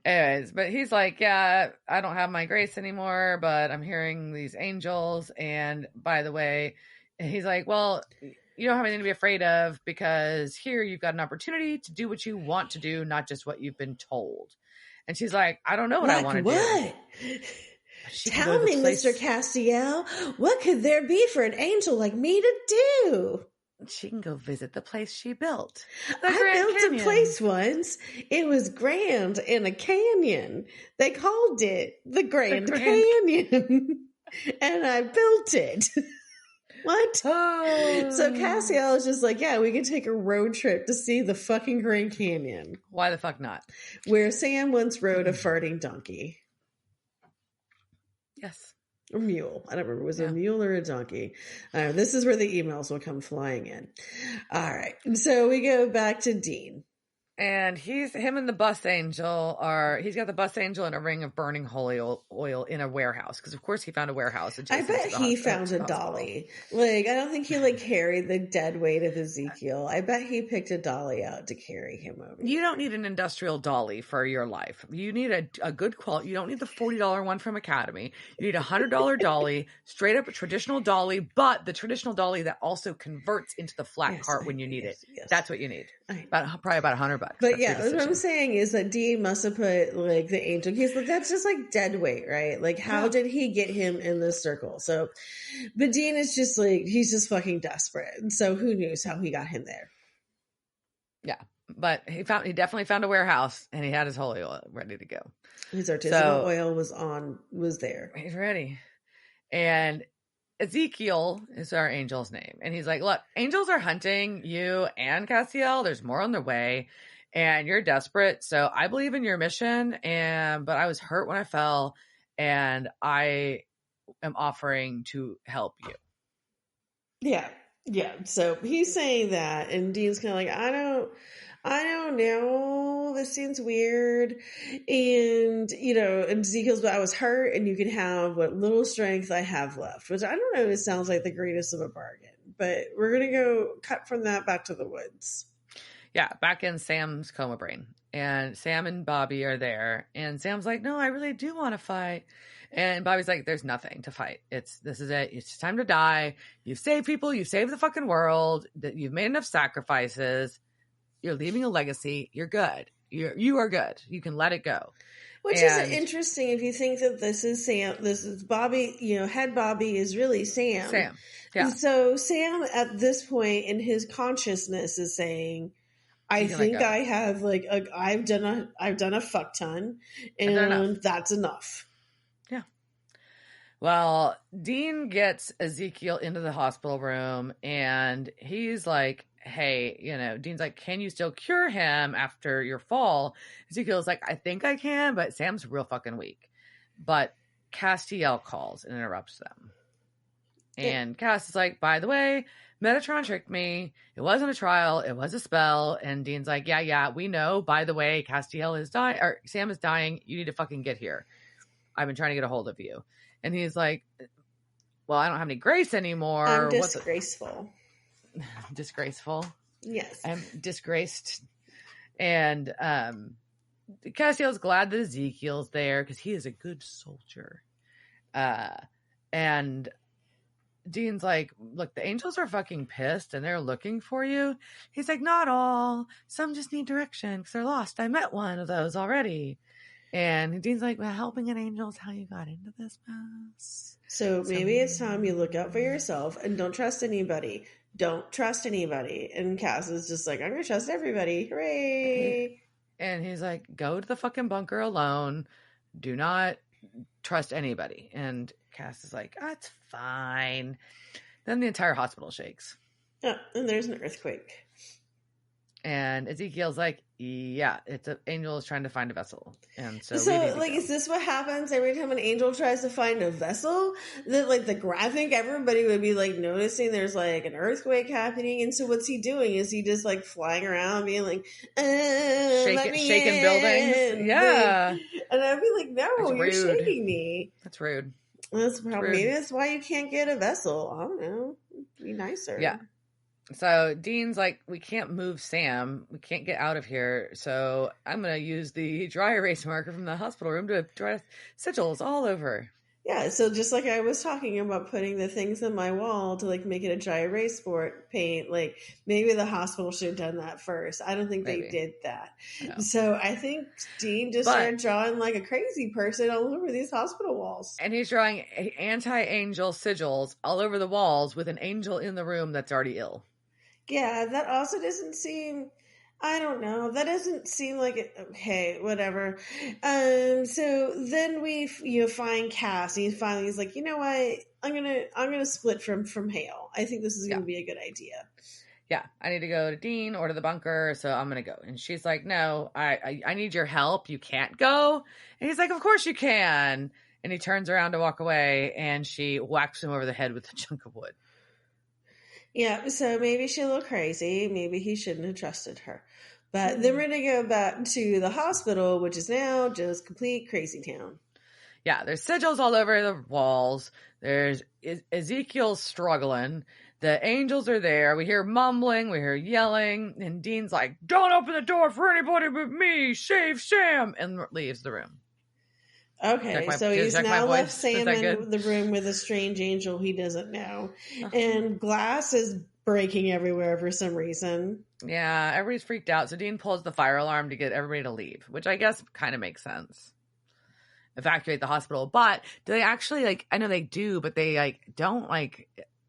anyways, but he's like, yeah, I don't have my grace anymore, but I'm hearing these angels. And by the way, he's like, well, you don't have anything to be afraid of because here you've got an opportunity to do what you want to do, not just what you've been told. And she's like, I don't know what I want to do. Tell me, Mr. Castiel, what could there be for an angel like me to do? She can go visit the place she built. I built a place once. It was grand in a canyon. They called it the Grand Canyon. And I built it. What? Oh. So Castiel is just like, yeah, we can take a road trip to see the fucking Grand Canyon. Why the fuck not? Where Sam once rode a farting donkey. Yes. A mule. I don't remember. Was it a mule or a donkey? This is where the emails will come flying in. All right. So we go back to Dean. And him and the bus angel he's got the bus angel and a ring of burning holy oil in a warehouse. Because of course he found a warehouse. I bet he found a dolly. Like, I don't think he like carried the dead weight of Ezekiel. I bet he picked a dolly out to carry him over. You don't need an industrial dolly for your life. You need a good quality. You don't need the $40 one from Academy. You need a $100 dolly, straight up a traditional dolly, but the traditional dolly that also converts into the flat cart when you need it. Yes. That's what you need. Probably about $100. But yeah, what I'm saying is that Dean must have put like the angel keys, but that's just like dead weight, right? Like, how did he get him in this circle? So, but Dean is just like, he's just fucking desperate. And so who knows how he got him there? Yeah. But he definitely found a warehouse and he had his holy oil ready to go. His artisanal oil was there. He's ready. And Ezekiel is our angel's name. And he's like, look, angels are hunting you and Castiel. There's more on their way. And you're desperate. So I believe in your mission. But I was hurt when I fell. And I am offering to help you. Yeah. Yeah. So he's saying that. And Dean's kind of like, I don't know. This seems weird. And, and Ezekiel's, but I was hurt and you can have what little strength I have left, which I don't know. It sounds like the greatest of a bargain, but we're going to go cut from that back to the woods. Yeah. Back in Sam's coma brain, and Sam and Bobby are there, and Sam's like, no, I really do want to fight. And Bobby's like, there's nothing to fight. This is it. It's time to die. You've saved people. You've saved the fucking world. You've made enough sacrifices. You're leaving a legacy. You're good. You are good. You can let it go. Which is interesting if you think that this is Sam. This is Bobby. Head Bobby is really Sam. Yeah. So Sam at this point in his consciousness is saying, I think I have like I've done a fuck ton, and that's enough. Yeah. Well, Dean gets Ezekiel into the hospital room, and he's like, hey, Dean's like, can you still cure him after your fall? Ezekiel's like, I think I can, but Sam's real fucking weak. But Castiel calls and interrupts them. And Cass is like, by the way, Metatron tricked me. It wasn't a trial. It was a spell. And Dean's like, yeah, we know. By the way, Castiel is dying, or Sam is dying. You need to fucking get here. I've been trying to get a hold of you. And he's like, well, I don't have any grace anymore. I'm disgraceful. Disgraceful? Yes. I'm disgraced. And Castiel's glad that Ezekiel's there because he is a good soldier. And Dean's like, look, the angels are fucking pissed and they're looking for you. He's like, not all. Some just need direction because they're lost. I met one of those already. And Dean's like, well, helping an angel is how you got into this mess. So maybe it's time you look out for yourself and don't trust anybody. Don't trust anybody. And Cass is just like, I'm going to trust everybody. Hooray. And he's like, go to the fucking bunker alone. Do not trust anybody. And Cass is like, that's fine. Then the entire hospital shakes. Oh, and there's an earthquake. And Ezekiel's like, yeah, it's an angel is trying to find a vessel. And so like, is this what happens every time an angel tries to find a vessel? That like the graphic, everybody would be like noticing there's like an earthquake happening. And so what's he doing? Is he just like flying around being like, shaking buildings? Yeah. And I'd be like, no, you're shaking me. That's rude. That's probably, maybe that's why you can't get a vessel. I don't know. Be nicer. Yeah. So Dean's like, we can't move Sam. We can't get out of here. So I'm going to use the dry erase marker from the hospital room to dry sigils all over. Yeah. So just like I was talking about putting the things on my wall to like make it a dry erase board paint, like maybe the hospital should have done that first. I don't think they did that. No. So I think Dean just started drawing like a crazy person all over these hospital walls. And he's drawing anti-angel sigils all over the walls with an angel in the room that's already ill. Yeah, that also doesn't seem, I don't know, that doesn't seem like it, okay, whatever. So then we, find Cass, and he's like, you know what, I'm gonna split from Hale. I think this is gonna be a good idea. Yeah, I need to go to Dean or to the bunker, so I'm gonna go. And she's like, no, I need your help. You can't go. And he's like, of course you can. And he turns around to walk away, and she whacks him over the head with a chunk of wood. Yeah, so maybe she's a little crazy. Maybe he shouldn't have trusted her. But then we're going to go back to the hospital, which is now just complete crazy town. Yeah, there's sigils all over the walls. There's Ezekiel struggling. The angels are there. We hear mumbling. We hear yelling. And Dean's like, don't open the door for anybody but me. Save Sam. And leaves the room. Okay, so he's now left Sam in the room with a strange angel he doesn't know. And glass is breaking everywhere for some reason. Yeah, everybody's freaked out. So Dean pulls the fire alarm to get everybody to leave, which I guess kind of makes sense. Evacuate the hospital. But do they actually, I know they do, but they, don't,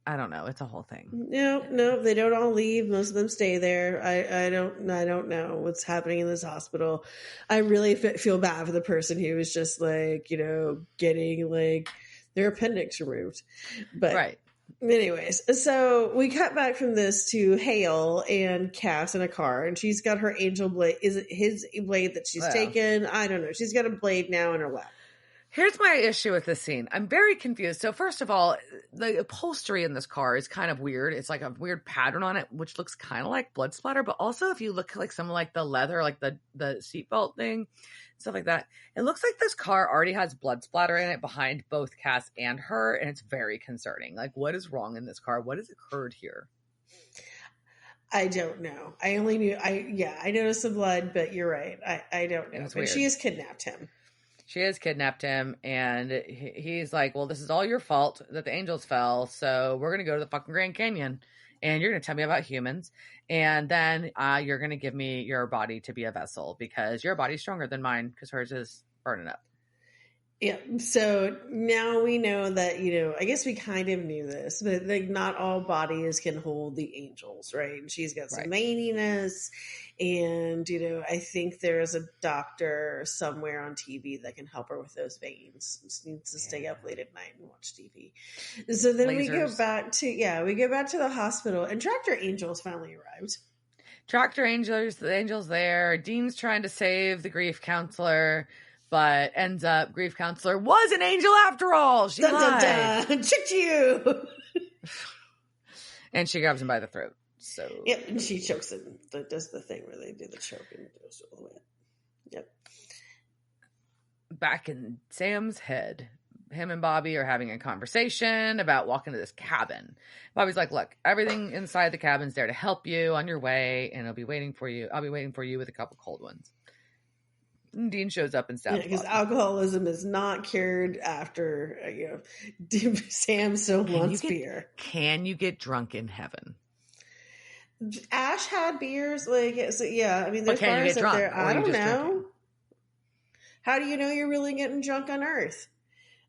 I don't know. It's a whole thing. No, they don't all leave. Most of them stay there. I don't know what's happening in this hospital. I really feel bad for the person who was just getting their appendix removed. But right. Anyways, so we cut back from this to Hale and Cass in a car, and she's got her angel blade. Is it his blade that she's taken? I don't know. She's got a blade now in her lap. Here's my issue with this scene. I'm very confused. So first of all, the upholstery in this car is kind of weird. It's like a weird pattern on it, which looks kind of like blood splatter. But also if you look like some like the leather, like the seatbelt thing, stuff like that, it looks like this car already has blood splatter in it behind both Cass and her. And it's very concerning. Like, what is wrong in this car? What has occurred here? I don't know. I only knew, I noticed the blood, but you're right. I don't know. But she has kidnapped him. She has kidnapped him, and he's like, well, this is all your fault that the angels fell, so we're going to go to the fucking Grand Canyon, and you're going to tell me about humans, and then you're going to give me your body to be a vessel, because your body's stronger than mine, because hers is burning up. Yeah, so now we know that, I guess we kind of knew this, but like not all bodies can hold the angels, right? And she's got some veniness, and, I think there's a doctor somewhere on TV that can help her with those veins. She needs to stay up late at night and watch TV. So then we go back to the hospital, and Tractor Angels finally arrived. Tractor Angels, the angel's there. Dean's trying to save the grief counselor, but ends up grief counselor was an angel after all. She lied. Tricked you. And she grabs him by the throat. So yep, and she chokes him. Does the thing where they do the choke and goes all the way up. Yep. Back in Sam's head, him and Bobby are having a conversation about walking to this cabin. Bobby's like, look, everything inside the cabin's there to help you on your way, and I'll be waiting for you with a couple cold ones. And Dean shows up and stabs because alcoholism is not cured after, Sam still wants beer. Can you get drunk in heaven? Ash had beers, so yeah. I mean, there's can you bars get up drunk, there. I don't know. Drinking? How do you know you're really getting drunk on Earth?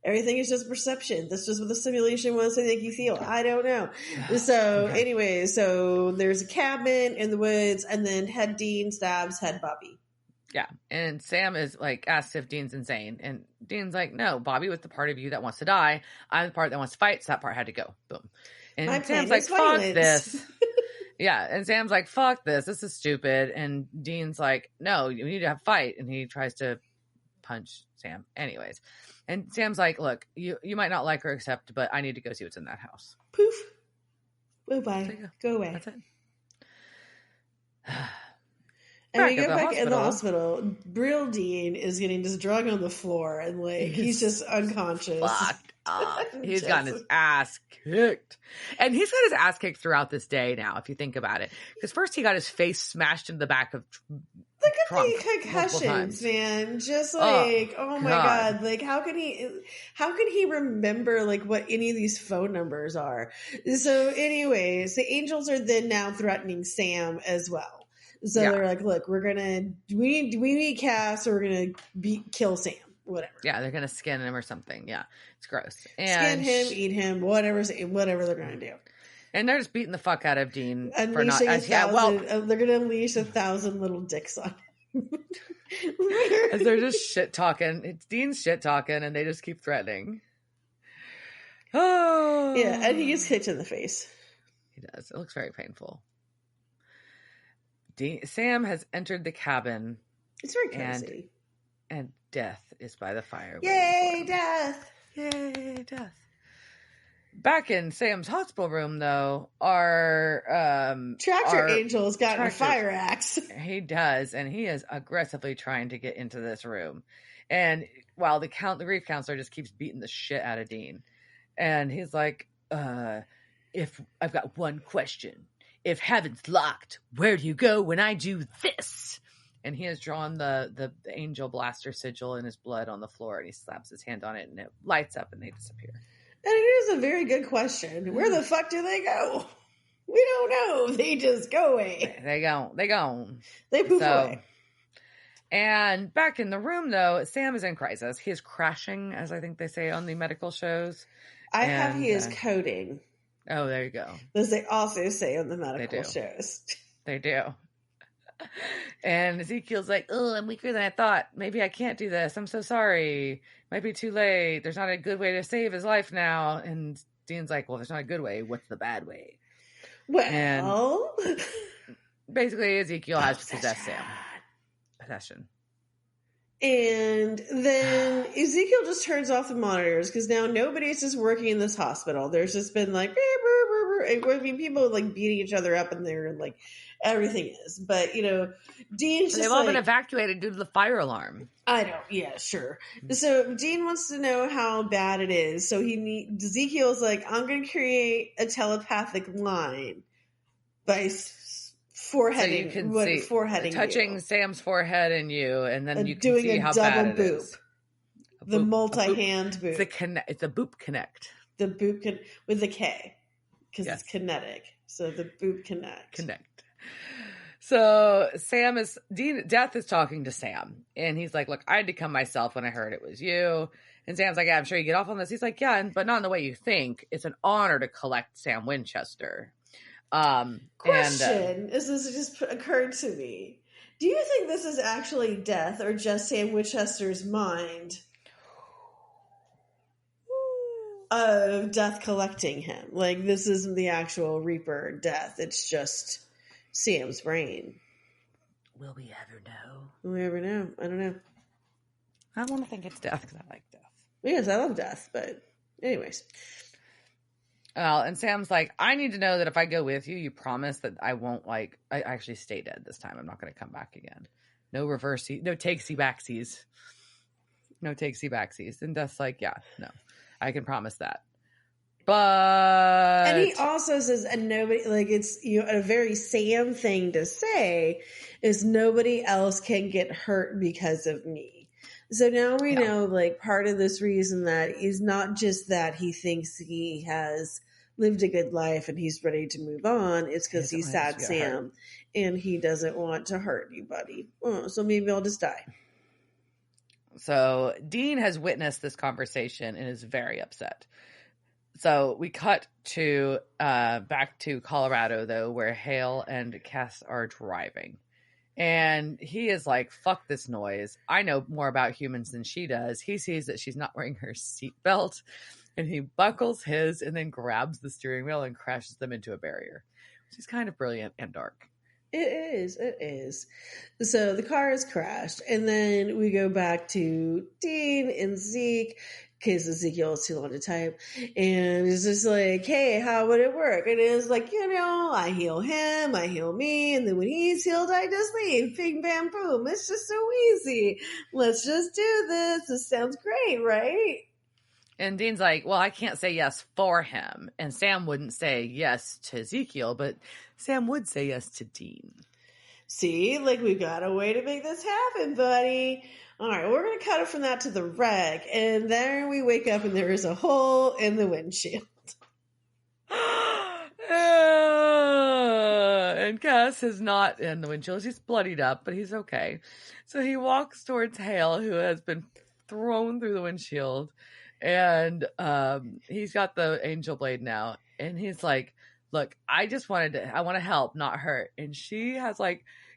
Everything is just perception. That's just what the simulation wants to make you feel. I don't know. So anyway, so there's a cabin in the woods, and then head Dean stabs head Bobby. Yeah, and Sam is asks if Dean's insane, and Dean's like, no, Bobby was the part of you that wants to die. I'm the part that wants to fight, so that part had to go. Boom. And Sam's like, fuck this. Yeah, and Sam's like, fuck this. This is stupid. And Dean's like, no, you need to have a fight. And he tries to punch Sam. Anyways. And Sam's like, look, you might not like her except, but I need to go see what's in that house. Poof. Bye-bye. Go away. That's it. And we go back in the hospital. Brill Dean is getting just drug on the floor, and he's just unconscious. Fucked up. He's gotten his ass kicked. And he's got his ass kicked throughout this day now, if you think about it. Because first he got his face smashed into the back of look at the concussions, man. Just oh my God. How can he remember what any of these phone numbers are? So anyways, the angels are then now threatening Sam as well. So they're like, look, we need Cass, or we're gonna kill Sam, whatever. Yeah, they're gonna skin him or something. Yeah, it's gross. And skin him, eat him, whatever they're gonna do. And they're just beating the fuck out of Dean for not. They're gonna unleash 1,000 little dicks on him. As they're just shit talking. It's Dean's shit talking, and they just keep threatening. Oh, yeah, and he gets kicked in the face. He does. It looks very painful. Sam has entered the cabin. It's very cozy. And death is by the fire. Yay, death! Yay, death. Back in Sam's hospital room, though, our Tractor Angel's got a fire axe. He does, and he is aggressively trying to get into this room. And while the grief counselor just keeps beating the shit out of Dean. And he's like, if I've got one question. If heaven's locked, where do you go when I do this? And he has drawn the angel blaster sigil in his blood on the floor, and he slaps his hand on it, and it lights up, and they disappear. And it is a very good question. Where the fuck do they go? We don't know. They just go away. They go. They poof away. And back in the room, though, Sam is in crisis. He is crashing, as I think they say on the medical shows. He is coding. Oh, there you go. As they also say on the medical shows. They do. And Ezekiel's like, oh, I'm weaker than I thought. Maybe I can't do this. I'm so sorry. Might be too late. There's not a good way to save his life now. And Dean's like, well, there's not a good way. What's the bad way? Well. And basically, Ezekiel has to possess Sam. Possession. And then Ezekiel just turns off the monitors because now nobody's just working in this hospital. There's just been people beating each other up, and they're everything is. But Dean's just they've all been evacuated due to the fire alarm. I don't. Yeah, sure. So Dean wants to know how bad it is. So Ezekiel's like, I'm going to create a telepathic line by foreheading, so you can see foreheading touching you. Sam's forehead and you, and then you can doing see how bad it is. The multi-hand boop. It's a boop connect. The boop with the K, because it's kinetic. So the boop connect. So Death is talking to Sam, and he's like, "Look, I had to come myself when I heard it was you." And Sam's like, yeah, I'm sure you get off on this. He's like, yeah, but not in the way you think. It's an honor to collect Sam Winchester. Question. This just occurred to me. Do you think this is actually death or just Sam Winchester's mind of death collecting him? Like, this isn't the actual Reaper death. It's just Sam's brain. Will we ever know? Will we ever know? I don't know. I want to think it's death because I like death. Yes, I love death, but anyways. And Sam's like, I need to know that if I go with you, you promise that I won't, I actually stay dead this time. I'm not going to come back again. No reversey, no takesy backsies. No takesy backsies. And Death's like, yeah, no, I can promise that. But... And he also says, and nobody, it's, a very Sam thing to say is nobody else can get hurt because of me. So now we know, part of this reason that is not just that he thinks he has lived a good life and he's ready to move on. It's because he's sad Sam and he doesn't want to hurt anybody. Oh, so maybe I'll just die. So Dean has witnessed this conversation and is very upset. So we cut to back to Colorado, though, where Hale and Cass are driving. And he is like, fuck this noise. I know more about humans than she does. He sees that she's not wearing her seatbelt, and he buckles his and then grabs the steering wheel and crashes them into a barrier, which is kind of brilliant and dark. It is. So the car is crashed, and then we go back to Dean and Zeke, because Ezekiel is too long to type, and it's just like, hey, how would it work? And it's like, I heal him, I heal me, and then when he's healed, I just leave. Bing, bam, boom. It's just so easy. Let's just do this. This sounds great, right? And Dean's like, well, I can't say yes for him. And Sam wouldn't say yes to Ezekiel, but Sam would say yes to Dean. See, we've got a way to make this happen, buddy. All right, we're going to cut it from that to the wreck. And then we wake up and there is a hole in the windshield. And Cass is not in the windshield. He's bloodied up, but he's okay. So he walks towards Hale, who has been thrown through the windshield. And he's got the angel blade now. And he's like, look, I want to help, not hurt. And she has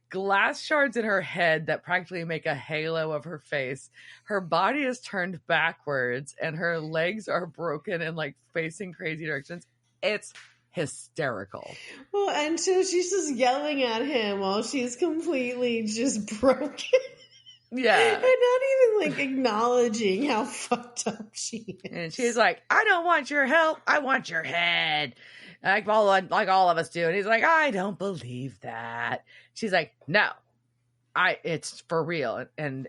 glass shards in her head that practically make a halo of her face. Her body is turned backwards and her legs are broken and facing crazy directions. It's hysterical. Well, and so she's just yelling at him while she's completely just broken. Yeah. And not even acknowledging how fucked up she is. And she's like, I don't want your help. I want your head. Like all of us do. And he's like, I don't believe that. She's like, no, it's for real. And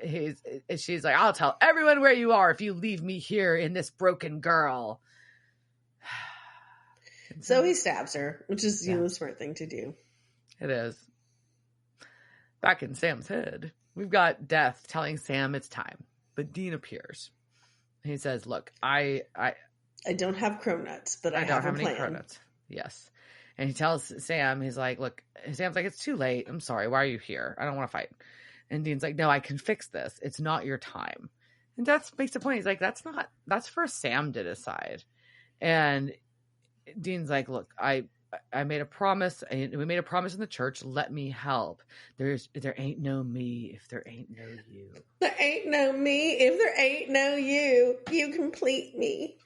she's like, I'll tell everyone where you are if you leave me here in this broken girl. So he stabs her, which is the smart thing to do. It is. Back in Sam's head, we've got Death telling Sam it's time, but Dean appears. He says, look, I don't have cronuts, but I don't have have a any plan. cronuts. Yes. And he tells Sam, he's like, look, Sam's like, it's too late. I'm sorry. Why are you here? I don't want to fight. And Dean's like, no, I can fix this. It's not your time. And Death makes a point. He's like, that's for Sam to decide. And Dean's like, look, I made a promise. We made a promise in the church. Let me help. There ain't no me if there ain't no you. There ain't no me if there ain't no you. You complete me.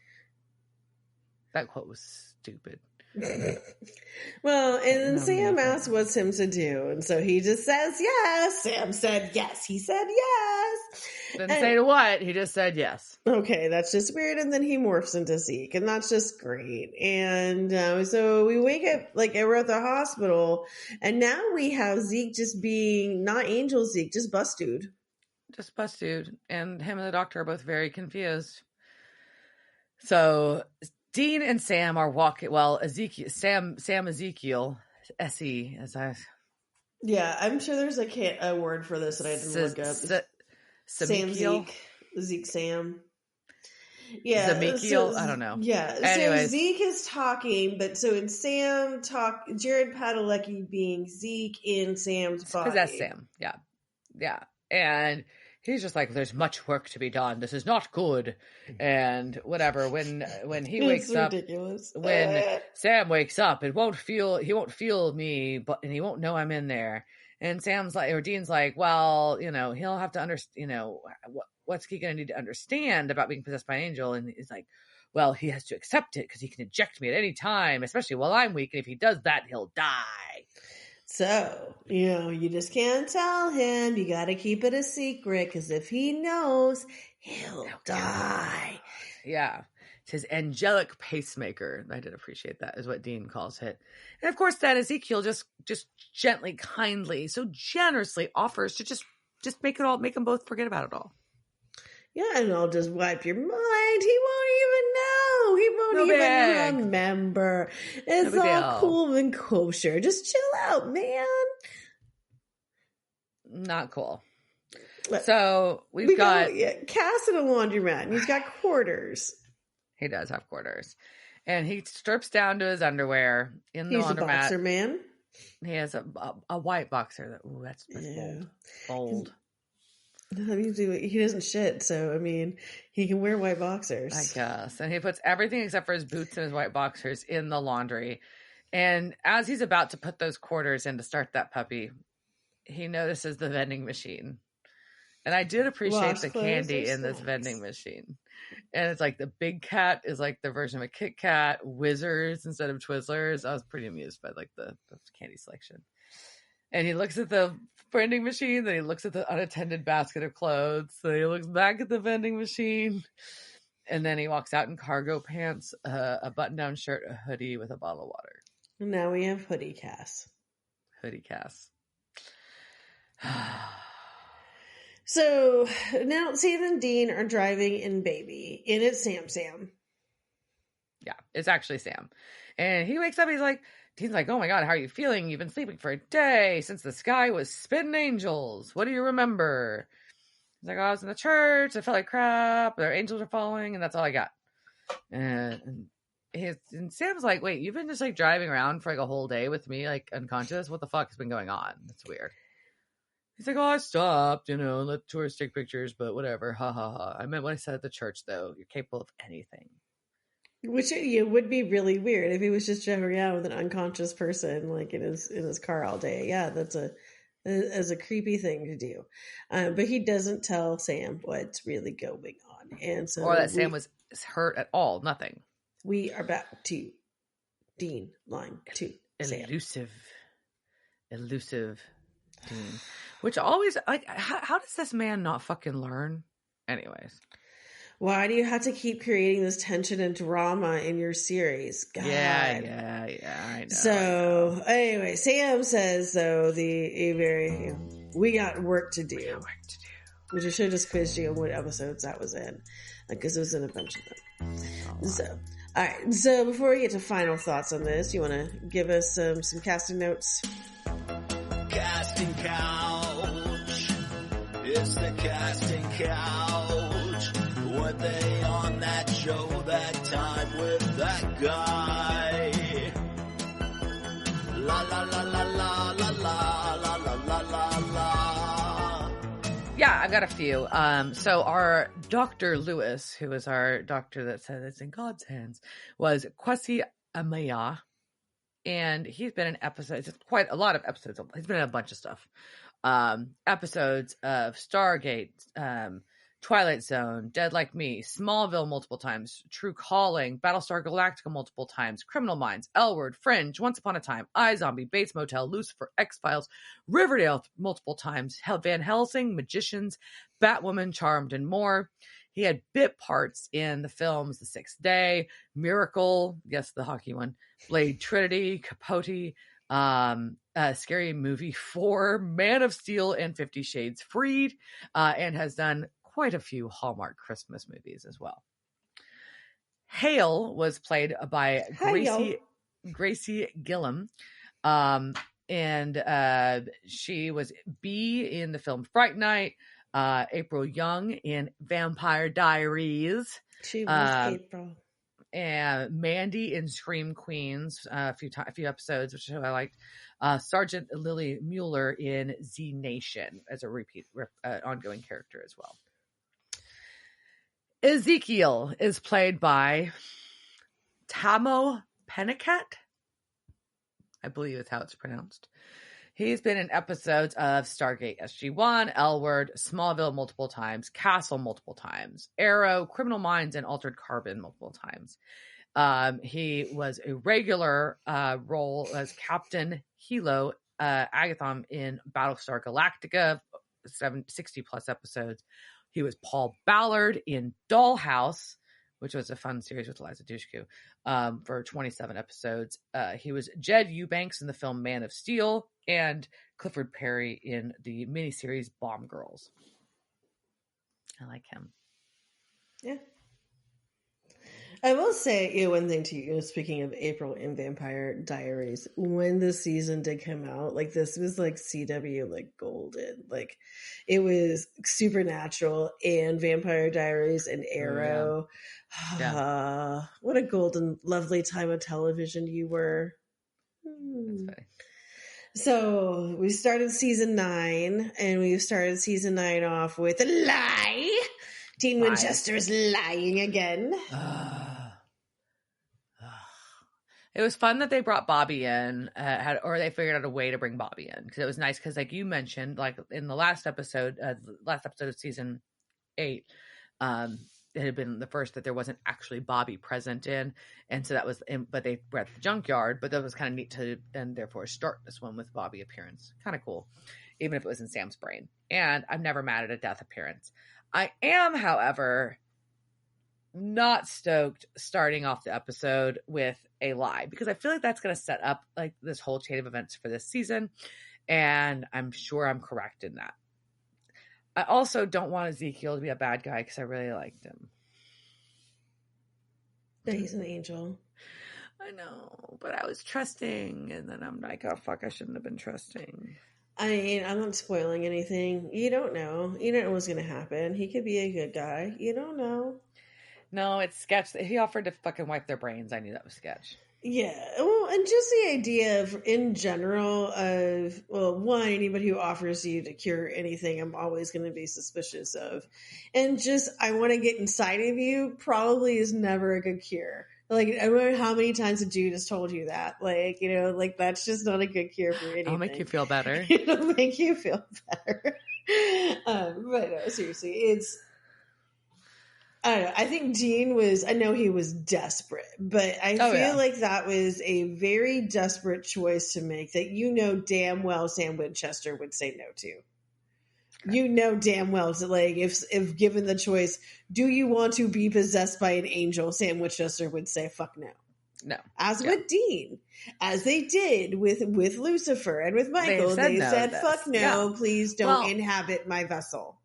That quote was stupid. Well, and then Sam asked what's him to do, and so he just says yes. Sam said yes. He said yes. Didn't say to what. He just said yes. Okay, that's just weird. And then he morphs into Zeke, and that's just great. And so we wake up, we're at the hospital, and now we have Zeke just being not Angel Zeke, just bus dude. Just bus dude. And him and the doctor are both very confused. So Dean and Sam are walking. Well, Sam Ezekiel, S-E, as I. Yeah, I'm sure there's a word for this that I didn't look up. Sam Zeke Sam. Yeah, Zemekiel? I don't know. Yeah, anyways. So Zeke is talking, but so in Sam Jared Padalecki being Zeke in Sam's body. Because that's Sam. Yeah. And He's just like, there's much work to be done. This is not good. And whatever. When he wakes up, ridiculous. When Sam wakes up, he won't feel me, and he won't know I'm in there. And Dean's like, well, he'll have to understand, what's he going to need to understand about being possessed by an angel? And he's like, well, he has to accept it because he can eject me at any time, especially while I'm weak. And if he does that, he'll die. So, you just can't tell him. You got to keep it a secret because if he knows, he'll die. Yeah. It's his angelic pacemaker. I did appreciate that, is what Dean calls it. And of course, then Ezekiel just gently, kindly, so generously offers to just make them both forget about it all. Yeah, and I'll just wipe your mind. He won't even know. He won't even remember. It's all cool and kosher. Just chill out, man. Not cool. So we got Cass in a laundromat, and he's got quarters. He does have quarters. And he strips down to his underwear in the laundromat. He's a boxer man. He has a white boxer. That's bold. That means he doesn't shit, so I mean, he can wear white boxers, I guess. And he puts everything except for his boots and his white boxers in the laundry. And as he's about to put those quarters in to start that puppy, he notices the vending machine. And I did appreciate the candy in this vending machine. And it's like the Big Cat is like the version of a Kit Kat, Whizzers instead of Twizzlers. I was pretty amused by like the candy selection. And he looks at the vending machine, then he looks at the unattended basket of clothes, then he looks back at the vending machine, and then he walks out in cargo pants, a button-down shirt, a hoodie with a bottle of water. And now we have Hoodie Cass. Hoodie Cass. So now Sam and Dean are driving in Baby, and it's Sam. Yeah, it's actually Sam. And he wakes up, Dean's like, oh my God, how are you feeling? You've been sleeping for a day since the sky was spitting angels. What do you remember? He's like, I was in the church. I felt like crap. Their angels are falling, and that's all I got. And Sam's like, wait, you've been just like driving around for like a whole day with me, like unconscious? What the fuck has been going on? That's weird. He's like, oh, I stopped, let tourists take pictures, but whatever. Ha ha ha. I meant what I said at the church, though. You're capable of anything. Which would be really weird if he was just driving around with an unconscious person like in his car all day. Yeah, that's a creepy thing to do. But he doesn't tell Sam what's really going on, and so or that Sam was hurt at all. Nothing. We are back to Dean line 2. Elusive Dean. Which always how does this man not fucking learn? Anyways. Why do you have to keep creating this tension and drama in your series? God. Yeah, I know. So, anyway, Sam says, though, we got work to do. Which I should have just quizzed you on what episodes that was in. Because it was in a bunch of them. So, all right. So, before we get to final thoughts on this, you want to give us some casting notes? Casting couch. It's the casting couch. Were they on that show that time with that guy? La la la la la la la la la la la. Yeah, I've got a few. So our Dr. Lewis, who was our doctor that said it's in God's hands, was Kwesi Amaya. And he's been in episodes, quite a lot of episodes. He's been in a bunch of stuff. Episodes of Stargate, Twilight Zone, Dead Like Me, Smallville multiple times, True Calling, Battlestar Galactica multiple times, Criminal Minds, L Word, Fringe, Once Upon a Time, iZombie, Bates Motel, Lucifer, X-Files, Riverdale multiple times, Van Helsing, Magicians, Batwoman, Charmed, and more. He had bit parts in the films The Sixth Day, Miracle, yes, the hockey one, Blade Trinity, Capote, Scary Movie 4, Man of Steel, and 50 Shades Freed, and has done quite a few Hallmark Christmas movies as well. Hale was played by Gracie Gillum, and she was Bee in the film Fright Night, April Young in Vampire Diaries. She was April. And Mandy in Scream Queens, a few episodes, which I liked. Sergeant Lily Mueller in Z Nation as a ongoing character as well. Ezekiel is played by Tamo Pennicat. I believe is how it's pronounced. He's been in episodes of Stargate SG-1, L-Word, Smallville multiple times, Castle multiple times, Arrow, Criminal Minds, and Altered Carbon multiple times. He was a regular role as Captain Hale Agathon in Battlestar Galactica, 60 plus episodes. He was Paul Ballard in Dollhouse, which was a fun series with Eliza Dushku, for 27 episodes. He was Jed Eubanks in the film Man of Steel and Clifford Perry in the miniseries Bomb Girls. I like him. Yeah. I will say, one thing to you, speaking of April in Vampire Diaries, when the season did come out, like this was like CW, like golden, like it was Supernatural and Vampire Diaries and Arrow. Yeah. What a golden, lovely time of television you were. That's funny. So we started season 9, and we started season 9 off with a lie. Dean Winchester is lying again. It was fun that they brought Bobby in, or they figured out a way to bring Bobby in, because it was nice. Because, like you mentioned, like in the last episode of season 8, it had been the first that there wasn't actually Bobby present in, and so that was. But they were at the junkyard. But that was kind of neat to then, therefore, start this one with Bobby appearance. Kind of cool, even if it was in Sam's brain. And I'm never mad at a death appearance. I am, however, not stoked starting off the episode with a lie, because I feel like that's going to set up like this whole chain of events for this season, and I'm sure I'm correct in that. I also don't want Ezekiel to be a bad guy because I really liked him. But he's an angel. I know, but I was trusting, and then I'm like, oh fuck, I shouldn't have been trusting. I mean, I'm not spoiling anything. You don't know. You don't know what's going to happen. He could be a good guy. You don't know. No, it's sketch. He offered to fucking wipe their brains. I knew that was sketch. Yeah. Well, and just the idea of, in general, of, well, one, anybody who offers you to cure anything, I'm always going to be suspicious of. And just, I want to get inside of you, probably is never a good cure. Like, I wonder how many times a dude has told you that. Like, like, that's just not a good cure for anything. It'll make you feel better. It'll make you feel better. But no, seriously, it's, I don't know. I think Dean I know he was desperate, but I feel like that was a very desperate choice to make that damn well Sam Winchester would say no to. Okay. Damn well that, like, if given the choice, do you want to be possessed by an angel? Sam Winchester would say, fuck no. No. As with Dean, as they did with Lucifer and with Michael, they said fuck no, please don't inhabit my vessel.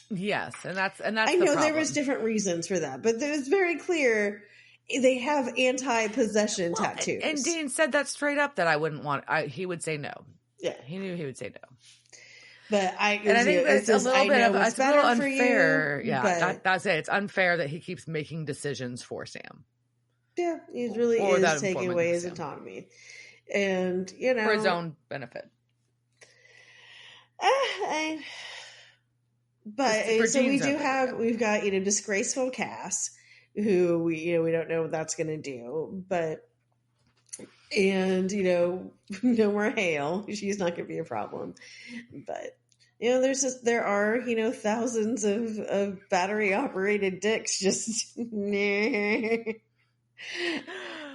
Yes, and that's I know there was different reasons for that, but it was very clear they have anti-possession tattoos. And Dean said that straight up that I wouldn't want. He would say no. Yeah, he knew he would say no. But I think it's a little bit of it's a little unfair. Yeah, that's it. It's unfair that he keeps making decisions for Sam. Yeah, he really is taking away his autonomy, and for his own benefit. But so we've got disgraceful Cass, who we don't know what that's going to do, and no more Hale. She's not going to be a problem, but there are thousands of battery operated dicks just.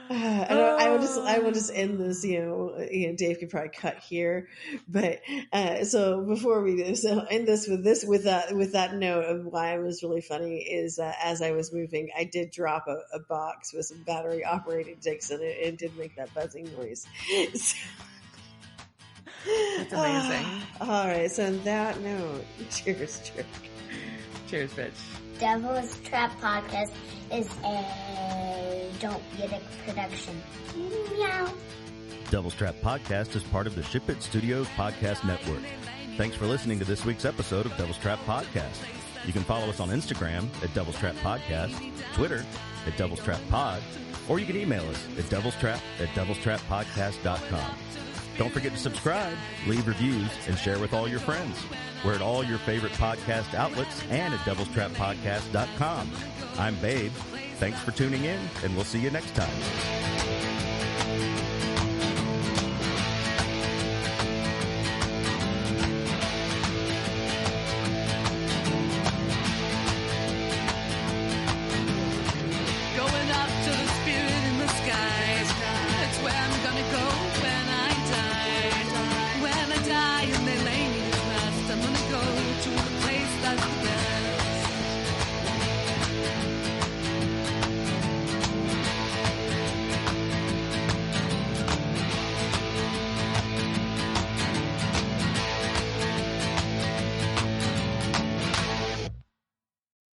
I will just end this. Dave could probably cut here, but so before we do, end this with that note of why it was really funny is as I was moving, I did drop a box with some battery operated dicks in it, and it did make that buzzing noise. So, that's amazing. All right, so on that note, cheers, Trick. Cheers, bitch. Devil's Trap Podcast is a Don't Be a Dick production. Meow. Devil's Trap Podcast is part of the Ship It Studios Podcast Network. Thanks for listening to this week's episode of Devil's Trap Podcast. You can follow us on Instagram at Devil's Trap Podcast, Twitter at Devil's Trap Pod, or you can email us at devilstrap@devilstrappodcast.com. Don't forget to subscribe, leave reviews, and share with all your friends. We're at all your favorite podcast outlets and at devilstrappodcast.com. I'm Babe. Thanks for tuning in, and we'll see you next time.